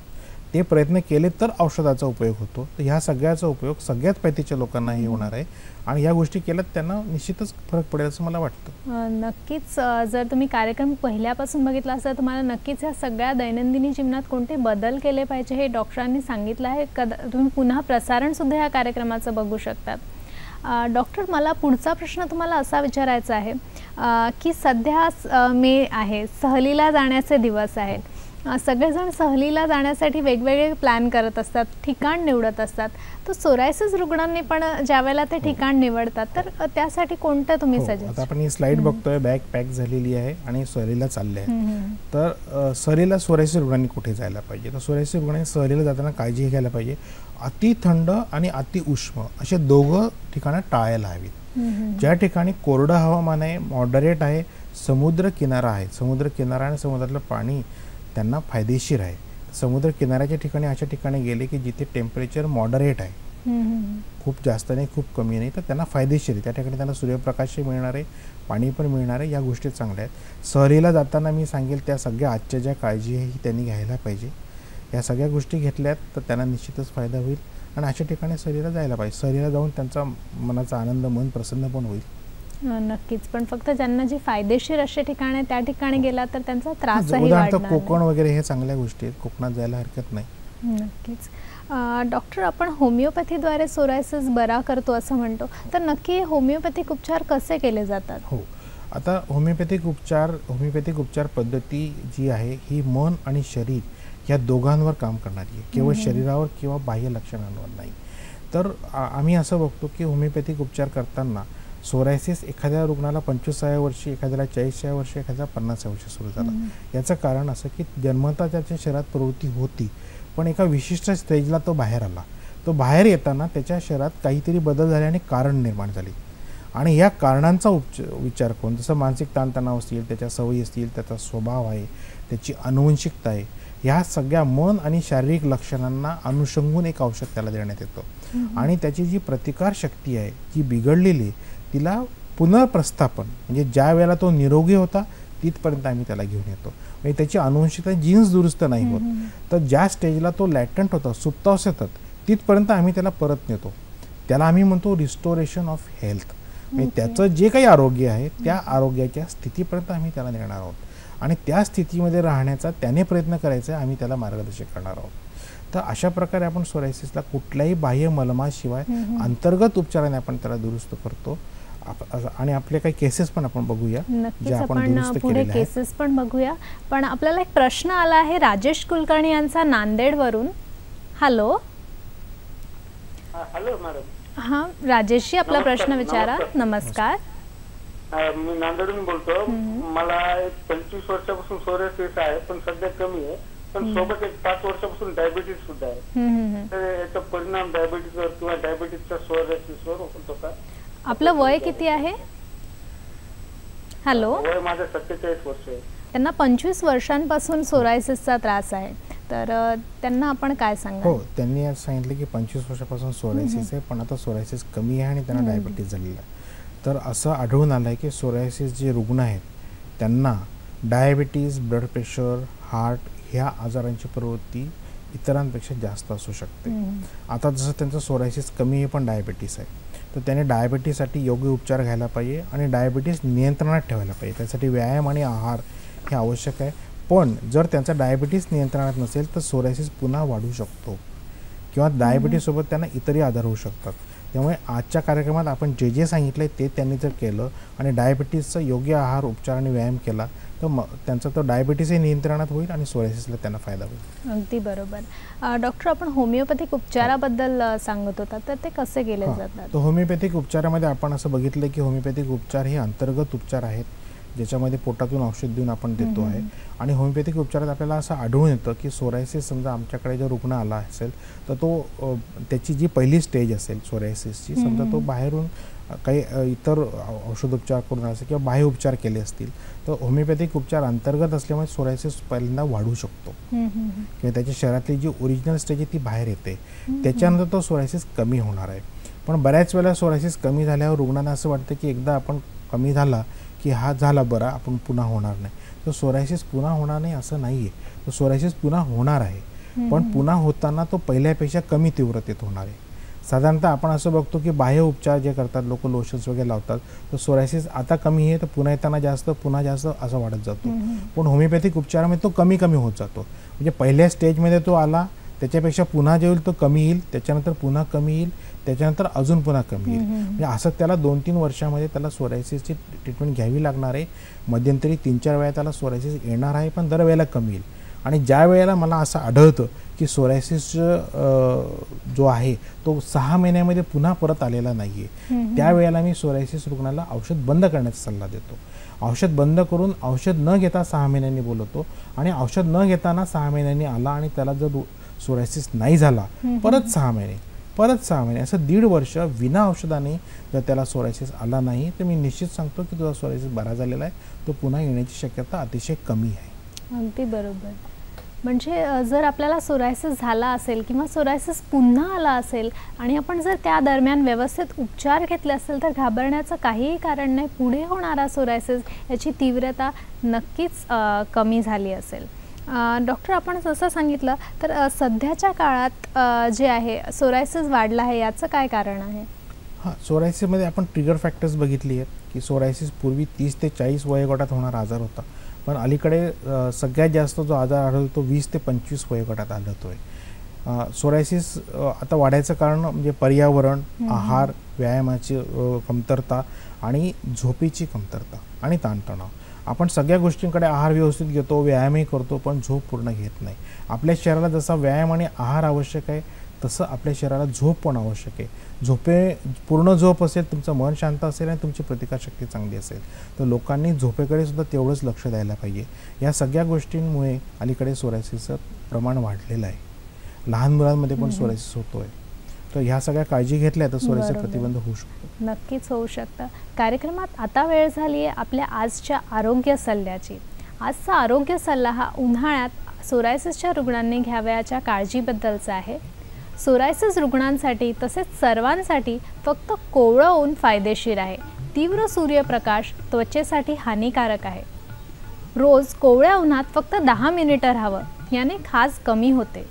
ते प्रयत्न केले तर औषधाचा उपयोग होतो. तर ह्या सगळ्याचा उपयोग सगळ्याच पॅथीच्या लोकांनाही होणार आहे आणि या गोष्टी केल्यात त्यांना निश्चितच फरक पडेल असं मला वाटतं. नक्कीच. जर तुम्ही कार्यक्रम पहिल्यापासून बघितला असता तुम्हाला नक्कीच ह्या सगळ्या दैनंदिनी जीवनात कोणते बदल केले पाहिजे हे डॉक्टरांनी सांगितलं आहे. तुम्ही पुन्हा प्रसारणसुद्धा ह्या कार्यक्रमाचं बघू शकतात. डॉक्टर, मला पुढचा प्रश्न तुम्हाला असा विचारायचा आहे की सध्या मे आहे, सहलीला जाण्याचे दिवस आहेत. सगळेजण सहलीला जाण्यासाठी वेगवेगळे प्लॅन करत असतात, ठिकाण निवडत असतात. तर सोरायसिस रुग्णांनी पण ज्यावेळेला ते ठिकाण निवडतात तर त्यासाठी कोणतं तुम्ही सजेस्ट? आता आपण ही स्लाइड बघतोय, बॅग पॅक झालेली आहे आणि सहलीला चालले आहे. तर सहलीला सोरायसिस रुग्णांनी कुठे जायला पाहिजे? तर सोरायसिस रुग्णांनी सहलीला जाताना काळजी घ्यायला पाहिजे. अति थंड आणि अति उष्ण असे 2 ठिकाणं टाळायला हवीत. ज्या ठिकाणी कोरडं हवामान आहे, मॉडरेट आहे, समुद्र किनारा आहे, समुद्र किनारा आणि समुद्रातलं पाणी त्यांना फायदेशीर आहे. समुद्र किनाऱ्याच्या ठिकाणी अशा ठिकाणी गेले की जिथे टेम्परेचर मॉडरेट आहे, खूप जास्त नाही खूप कमी नाही, तर त्यांना फायदेशीर आहे. त्या ठिकाणी त्यांना सूर्यप्रकाशही मिळणार आहे, पाणी पण मिळणार आहे, या गोष्टी चांगल्या आहेत. सहलीला जाताना मी सांगेल त्या सगळ्या आजच्या ज्या काळजी आहे ही त्यांनी घ्यायला पाहिजे. या सगळ्या गोष्टी घेतल्यात तर त्यांना निश्चितच फायदा होईल आणि अशा ठिकाणी सहलीला जायला पाहिजे. सहलीला जाऊन त्यांचा मनाचा आनंद, मन प्रसन्न पण होईल. नक्कीच. पण फक्त ज्यांना जी फायदेशीर असे ठिकाणे त्या ठिकाणी गेला तर त्यांचा त्रासही वाढणार. कोकण वगैरे हे चांगल्या गोष्टी आहेत, कोकणात जायला हरकत नाही. नक्कीच. डॉक्टर, आपण होमिओपॅथीद्वारे सोरायसिस बरा करतो असं म्हणतो, तर नक्की होमिओपॅथिक उपचार कसे केले जातात? हो, आता होमिओपॅथिक उपचार पद्धती जी आहे ही मन आणि शरीर या दोघांवर काम करणारी आहे, केवळ शरीरावर किंवा बाह्य लक्षणांवर नाही. तर आम्ही असं बघतो की होमिओपॅथिक उपचार करताना सोरायसिस एखाद्या रुग्णाला 25व्या वर्षी, एखाद्याला 40व्या वर्षी, एखाद्याला 50व्या वर्षी सुरू झाला. याचं कारण असं की जन्मतः त्याच्या शरीरात प्रवृत्ती होती, पण एका विशिष्ट स्टेजला तो बाहेर आला. तो बाहेर येताना त्याच्या शरीरात काहीतरी बदल झाले आणि कारण निर्माण झाली आणि या कारणांचा विचार करून, जसं मानसिक ताणतणाव असतील, त्याच्या सवयी असतील, त्याचा स्वभाव आहे, त्याची अनुवंशिकता आहे, ह्या सगळ्या मन आणि शारीरिक लक्षणांना अनुषंगून एक औषध त्याला देण्यात येतं आणि त्याची जी प्रतिकारशक्ती आहे जी बिघडलेली तिला पुनर्प्रस्थापन, म्हणजे ज्या वेळेला तो निरोगी होता तिथपर्यंत आम्ही त्याला घेऊन येतो. म्हणजे त्याची अनुवंशिकता जीन्स दुरुस्त नाही होत, तर ज्या स्टेजला तो लॅटंट होता, सुप्तावस्थेत, तिथपर्यंत आम्ही त्याला परत नेतो. त्याला आम्ही म्हणतो रिस्टोरेशन ऑफ हेल्थ. आणि त्याचं जे काही आरोग्य आहे त्या आरोग्याच्या स्थितीपर्यंत आम्ही त्याला नेणार आहोत आणि त्या स्थितीमध्ये राहण्याचा त्याने प्रयत्न करायचा आम्ही त्याला मार्गदर्शन करणार आहोत. तर अशा प्रकारे आपण सोरायसिसला कुठल्याही बाह्य मलमाशिवाय अंतर्गत उपचाराने आपण त्याला दुरुस्त करतो. आणि आपले काही केसेस पण आपण बघूया. नक्कीच आपण पुढे केसेस पण बघूया. पण आपल्याला एक प्रश्न आला आहे राजेश कुलकर्णी यांचा नांदेडवरून. हॅलो. Hello madam. हां राजेशजी आपला प्रश्न विचारा. नमस्कार. मी नांदेडून बोलतो. मला 25 वर्षापासून सोरायसिस आहे पण सध्या कमी आहे, पण सोबत एक 5 वर्षापासून डायबिटीज सुद्धा आहे. तर याचा परिणाम डायबिटीजवर किंवा डायबिटीजच्या सोरायसिसवर होतो का? आपलं वय किती आहे? हॅलो. वय माझं 47 वर्ष आहे. त्यांना 25 वर्षांपासून सोरायसिसचा त्रास आहे, तर त्यांना आपण काय सांगा? हो, त्यांनी आज सांगितलं की 25 वर्षापासून सोरायसिस आहे पण आता सोरायसिस कमी आहे आणि त्यांना डायबिटीज झालेला आहे. तर असं आढळून आलं आहे की सोरायसिस जे रुग्ण आहेत त्यांना डायबिटीज, ब्लड प्रेशर, हार्ट ह्या आजारांची प्रवृत्ती इतरांपेक्षा जास्त असू शकते. आता जसं त्यांचं सोरायसिस कमी आहे पण डायबिटीस आहे, तर त्याने डायबिटीससाठी योग्य उपचार घ्यायला पाहिजे आणि डायबिटीस नियंत्रणात ठेवायला पाहिजे. त्यासाठी व्यायाम आणि आहार हे आवश्यक आहे. पण जर त्यांचा डायबिटीस नियंत्रणात नसेल तर सोरायसिस पुन्हा वाढू शकतो किंवा डायबिटीससोबत त्यांना इतरही आजार होऊ शकतात. त्यामुळे आजच्या कार्यक्रमात आपण जे जे सांगितलं ते त्यांनी जर केलं आणि डायबिटीसचा योग्य आहार, उपचार आणि व्यायाम केला तर त्यांचा तो डायबिटीसही नियंत्रणात होईल आणि सोरायसिसला त्यांना फायदा होईल. अगदी बरोबर. डॉक्टर आपण होमिओपॅथिक उपचाराबद्दल सांगत होता, तर ते कसे केले जातात? तर होमिओपॅथिक उपचारामध्ये आपण असं बघितलं की होमिओपॅथिक उपचार हे अंतर्गत उपचार आहेत ज्याच्यामध्ये पोटातून औषध देऊन आपण देतो आहे. आणि होमिओपॅथिक उपचारात आपल्याला असं आढळून येतं की सोरायसिस समजा आमच्याकडे जर रुग्ण आला असेल तर तो त्याची जी पहिली स्टेज असेल सोरायसिसची, समजा तो बाहेरून काही इतर औषधोपचार करून असेल किंवा बाह्य उपचार केले असतील तर होमिओपॅथिक उपचार अंतर्गत असल्यामुळे सोरायसिस पहिल्यांदा वाढू शकतो किंवा त्याच्या शरीरातली जी ओरिजिनल स्टेज आहे ती बाहेर येते. त्याच्यानंतर तो सोरायसिस कमी होणार आहे. पण बऱ्याच वेळेला सोरायसिस कमी झाल्यावर रुग्णांना असं वाटतं की एकदा आपण कमी झाला की हा झाला बरा, आपण पुन्हा होणार नाही. तर सोरायसिस पुन्हा होणार नाही असं नाही आहे. तर सोरायसिस पुन्हा होणार आहे, पण पुन्हा होताना तो पहिल्यापेक्षा कमी तीव्रतेत होणार आहे. साधारणतः आपण असं बघतो की बाह्य उपचार जे करतात लोक, लोशन्स वगैरे लावतात, तर सोरायसिस आता कमी आहे तर पुन्हा येताना जास्त, पुन्हा जास्त असं वाढत जातो. पण होमिओपॅथिक उपचारामध्ये तो कमी कमी होत जातो. म्हणजे पहिल्या स्टेजमध्ये तो आला त्याच्यापेक्षा पुन्हा जे होईल तो कमी येईल, त्याच्यानंतर पुन्हा कमी येईल, त्याच्यानंतर अजून पुन्हा कमी येईल. म्हणजे असं त्याला 2-3 वर्षामध्ये त्याला सोरायसिसची ट्रीटमेंट घ्यावी लागणार आहे. मध्यंतरी 3-4 वेळा त्याला सोरायसिस येणार आहे पण दरवेळेला कमी येईल. आणि ज्या वेळेला मला असं आढळतं की सोरायसिस जो आहे तो 6 महिन्यामध्ये पुन्हा परत आलेला नाही आहे, त्यावेळेला मी सोरायसिस रुग्णाला औषध बंद करण्याचा सल्ला देतो. औषध बंद करून औषध न घेता 6 महिन्यांनी बोलवतो आणि औषध न घेताना 6 महिन्यांनी आला आणि त्याला जर सोरायसिस नाही झाला परत 6 महिने असं 1.5 वर्ष विना औषधाने जर त्याला सोरायसिस आला नाही तर मी निश्चित सांगतो की तुझा सोरायसिस बरा झालेला आहे, तो पुन्हा येण्याची शक्यता अतिशय कमी आहे. अगदी बरोबर. म्हणजे जर आपल्याला सोरायसिस झाला असेल किंवा सोरायसिस पुन्हा आला असेल आणि आपण जर त्या दरम्यान व्यवस्थित उपचार घेतले असेल तर घाबरण्याचं काहीही कारण नाही. पुढे होणारा सोरायसिस याची तीव्रता नक्कीच कमी झाली असेल. डॉक्टर आपण जसं सांगितलं तर सध्याच्या काळात जे आहे सोरायसिस वाढला आहे, याचं काय कारण आहे? हां, सोरायसिसमध्ये आपण ट्रिगर फॅक्टर्स बघितली आहेत की सोरायसिस पूर्वी 30 ते 40 वयोगटात होणारा आजार होता, पण अलीकडे सगळ्यात जास्त जो आजार आढळतो 20 ते 25 वयोगटात आढळतो आहे. सोरायसिस आता वाढायचं कारण म्हणजे पर्यावरण, आहार, व्यायामाची कमतरता आणि झोपेची कमतरता आणि ताणतणाव. आपण सगळ्या गोष्टींकडे आहार व्यवस्थित घेतो, व्यायामही करतो, पण झोप पूर्ण घेत नाही. आपल्या शरीराला जसा व्यायाम आणि आहार आवश्यक आहे तसं आपल्या शरीराला झोप पण आवश्यक आहे. पूर्ण झोप असेल, तुमचं मन शांत असेल आणि तुमची प्रतिकारशक्ती चांगली असेल तर लोकांनी झोपेकडे सुद्धा तेवढंच लक्ष द्यायला पाहिजे. या सगळ्या गोष्टींमुळे अलीकडे सोरायसिसचं प्रमाण वाढलेलं आहे. लहान मुलांमध्ये पण सोरायसिस होतो आहे. तर ह्या सगळ्या काळजी घेतल्या तर सोरायसिस प्रतिबंध होऊ शकतो. नक्कीच होऊ शकतं. कार्यक्रमात आता वेळ झाली आहे आपल्या आजच्या आरोग्य सल्ल्याची. आजचा आरोग्य सल्ला हा उन्हाळ्यात सोरायसिसच्या रुग्णांनी घ्यावयाच्या काळजीबद्दलचा आहे. सोरायसिस रुग्णांसाठी तसेच सर्वांसाठी फक्त कोवळं ऊन फायदेशीर आहे. तीव्र सूर्यप्रकाश त्वचेसाठी हानिकारक आहे. रोज कोवळ्या उन्हात फक्त 10 मिनिटं राहावं, याने खाज कमी होते.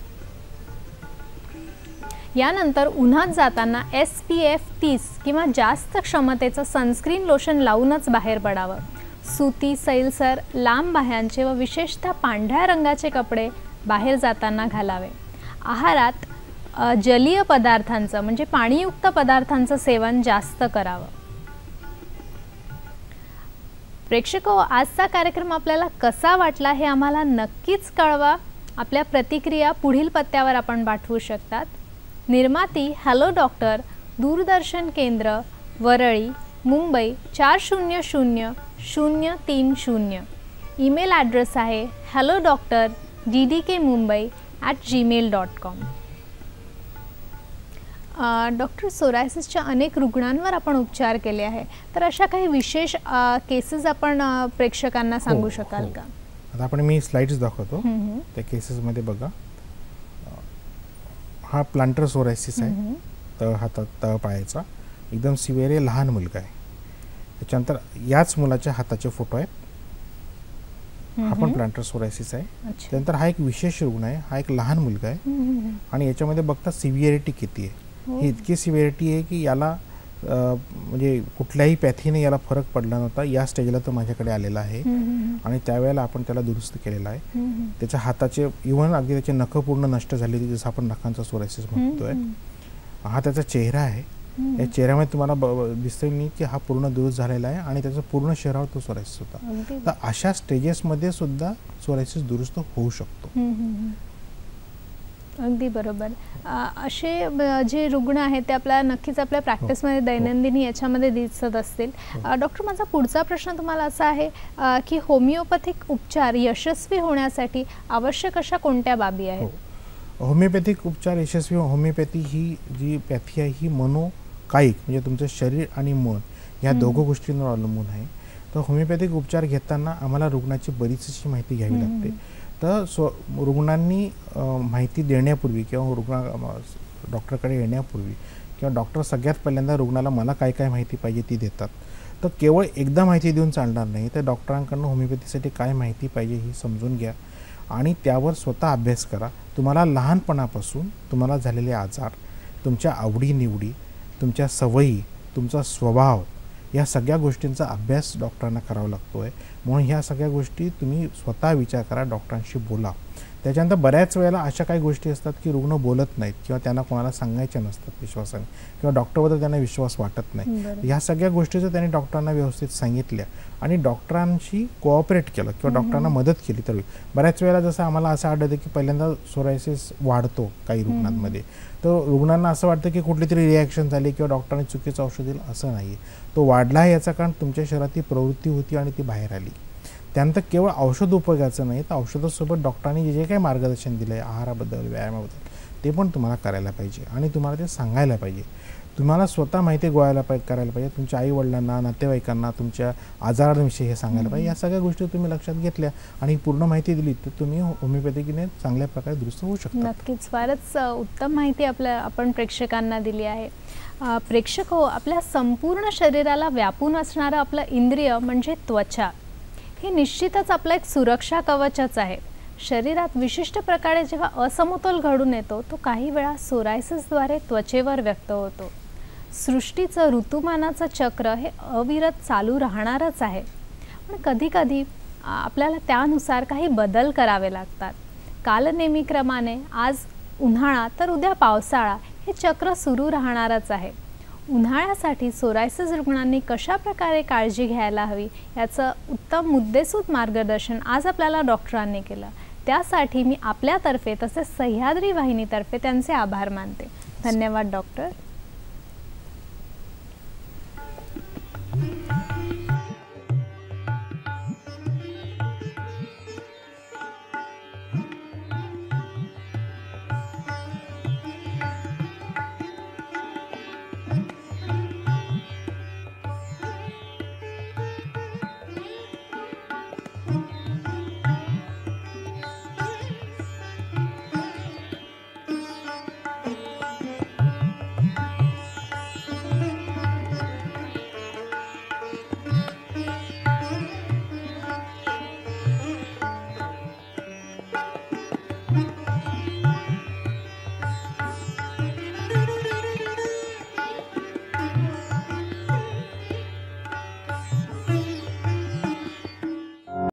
यानंतर उन्हात जाताना SPF 30 किंवा जास्त क्षमतेचं सनस्क्रीन लोशन लावूनच बाहेर पडावं. सुती, सैलसर, लांब बाह्यांचे व विशेषतः पांढऱ्या रंगाचे कपडे बाहेर जाताना घालावे. आहारात जलीय पदार्थांचं म्हणजे पाणीयुक्त पदार्थांचं सेवन जास्त करावं. प्रेक्षको, आजचा कार्यक्रम आपल्याला कसा वाटला हे आम्हाला नक्कीच कळवा. आपल्या प्रतिक्रिया पुढील पत्त्यावर आपण पाठवू शकतात. निर्माती हॅलो डॉक्टर, दूरदर्शन केंद्र, वरळी, मुंबई 400030. ईमेल ॲड्रेस आहे hellodoctor@gmail.com. डॉक्टर, सोरायसिसच्या अनेक रुग्णांवर आपण उपचार केले आहे, तर अशा काही विशेष केसेस आपण प्रेक्षकांना सांगू शकाल का? आता आपण मी स्लाइड्स दाखवतो. त्या केसेसमध्ये बघा, हा प्लांटर सोरायसिस आहे, तळ पायाचा, एकदम सिव्हिअर आहे, लहान मुलगा आहे. त्याच्यानंतर याच मुलाच्या हाताचे फोटो आहेत. हा पण प्लांटर सोरायसिस आहे. त्यानंतर हा एक विशेष रुग्ण आहे, हा एक लहान मुलगा आहे आणि याच्यामध्ये बघता सिव्हिअरिटी किती आहे. ही इतकी सिव्हिअरिटी आहे की याला म्हणजे कुठल्याही पॅथीने याला फरक पडला नव्हता. या स्टेजला तो माझ्याकडे आलेला आहे आणि त्यावेळेला आपण त्याला दुरुस्त केलेला आहे. त्याच्या हाताचे इव्हन अगदी त्याचे नखं पूर्ण नष्ट झाली होती, जसं आपण नखांचा सोरायसिस म्हणतोय. हा त्याचा चेहरा आहे. या चेहऱ्यामध्ये तुम्हाला दिसतंय नाही की हा पूर्ण दुरुस्त झालेला आहे आणि त्याचा पूर्ण शरीरावर तो सोरायसिस होता. तर अशा स्टेजेसमध्ये सुद्धा सोरायसिस दुरुस्त होऊ शकतो. अगदी बरोबर. असे जे रुग्ण आहेत ते आपल्या नक्कीच आपल्या प्रॅक्टिसमध्ये दैनंदिनी याच्यामध्ये दिसत असतील. डॉक्टर, माझा पुढचा प्रश्न तुम्हाला असा आहे की होमिओपॅथिक उपचार यशस्वी होण्यासाठी आवश्यक अशा कोणत्या बाबी आहेत? होमिओपॅथिक उपचार यशस्वी, होमिओपॅथी ही जी पॅथी आहे ही मनोकायिक म्हणजे तुमचं शरीर आणि मन या दोघं गोष्टींवर अवलंबून आहे. तर होमिओपॅथिक उपचार घेताना आम्हाला रुग्णाची बरीचशी माहिती घ्यावी लागते. तर रुग्णांनी माहिती देण्यापूर्वी किंवा डॉक्टरकडे येण्यापूर्वी किंवा डॉक्टर सगळ्यात पहिल्यांदा रुग्णाला मला काय काय माहिती पाहिजे ती देतात. तर केवळ एकदा माहिती देऊन चालणार नाही, तर डॉक्टरांकडून होमिओपॅथीसाठी काय माहिती पाहिजे ही समजून घ्या आणि त्यावर स्वतः अभ्यास करा. तुम्हाला लहानपणापासून तुम्हाला झालेले आजार, तुमच्या आवडीनिवडी, तुमच्या सवयी, तुमचा स्वभाव या सगळ्या गोष्टींचा अभ्यास डॉक्टरांना करावा लागतो आहे. म्हणून ह्या सगळ्या गोष्टी तुम्ही स्वतः विचार करा, डॉक्टरांशी बोला. त्याच्यानंतर बऱ्याच वेळेला अशा काही गोष्टी असतात की रुग्ण बोलत नाहीत किंवा त्यांना कोणाला सांगायच्या नसतात विश्वासाने किंवा डॉक्टरबद्दल त्यांना विश्वास वाटत नाही. ह्या सगळ्या गोष्टी जर त्यांनी डॉक्टरांना व्यवस्थित सांगितल्या आणि डॉक्टरांशी कोऑपरेट केलं किंवा डॉक्टरांना मदत केली तर बऱ्याच वेळेला जसं आम्हाला असं आढळतं की पहिल्यांदा सोरायसिस वाढतो काही रुग्णांमध्ये, तर रुग्णांना असं वाटतं की कुठली तरी रिॲक्शन झाली किंवा डॉक्टरांनी चुकीचं औषध दिलं, असं नाही. तो वाढला आहे याचं कारण तुमच्या शरीरात ती प्रवृत्ती होती आणि ती बाहेर आली. त्यानंतर केवळ औषध उपयोगाचं नाही, तर औषधासोबत डॉक्टरांनी जे काही मार्गदर्शन दिलं आहे आहाराबद्दल, व्यायामाबद्दल, ते पण तुम्हाला करायला पाहिजे आणि तुम्हाला ते सांगायला पाहिजे. तुम्हाला स्वतः माहिती करायला पाहिजे. तुमच्या आईवडिलांना, नातेवाईकांना तुमच्या आजारांविषयी हे सांगायला पाहिजे. या सगळ्या गोष्टी तुम्ही लक्षात घेतल्या आणि पूर्ण माहिती दिली तर तुम्ही होमिओपॅथीने चांगल्या प्रकारे दुरुस्त होऊ शकता. नक्कीच, फारच उत्तम माहिती आपण प्रेक्षकांना दिली आहे. प्रेक्षक हो, आपल्या संपूर्ण शरीराला व्यापून असणारं आपलं इंद्रिय म्हणजे त्वचा हे निश्चितच आपलं एक सुरक्षा कवचच आहे. शरीरात विशिष्ट प्रकारे जेव्हा असमतोल घडून येतो तो काही वेळा सोरायसिसद्वारे त्वचेवर व्यक्त होतो. सृष्टीचं ऋतुमानाचं चक्र हे अविरत चालू राहणारच आहे, पण कधीकधी आपल्याला त्यानुसार काही बदल करावे लागतात. कालनेमीक्रमाने आज उन्हाळा तर उद्या पावसाळा हे चक्र सुरू राहणारच आहे. उन्हाळ्यासाठी सोरायसिस रुग्णांनी कशा प्रकारे काळजी घ्यायला हवी याचं उत्तम मुद्देसूद मार्गदर्शन आज आपल्याला डॉक्टरांनी केलं. त्यासाठी मी आपल्यातर्फे तसेच सह्याद्री वाहिनीतर्फे त्यांचे आभार मानते. धन्यवाद डॉक्टर.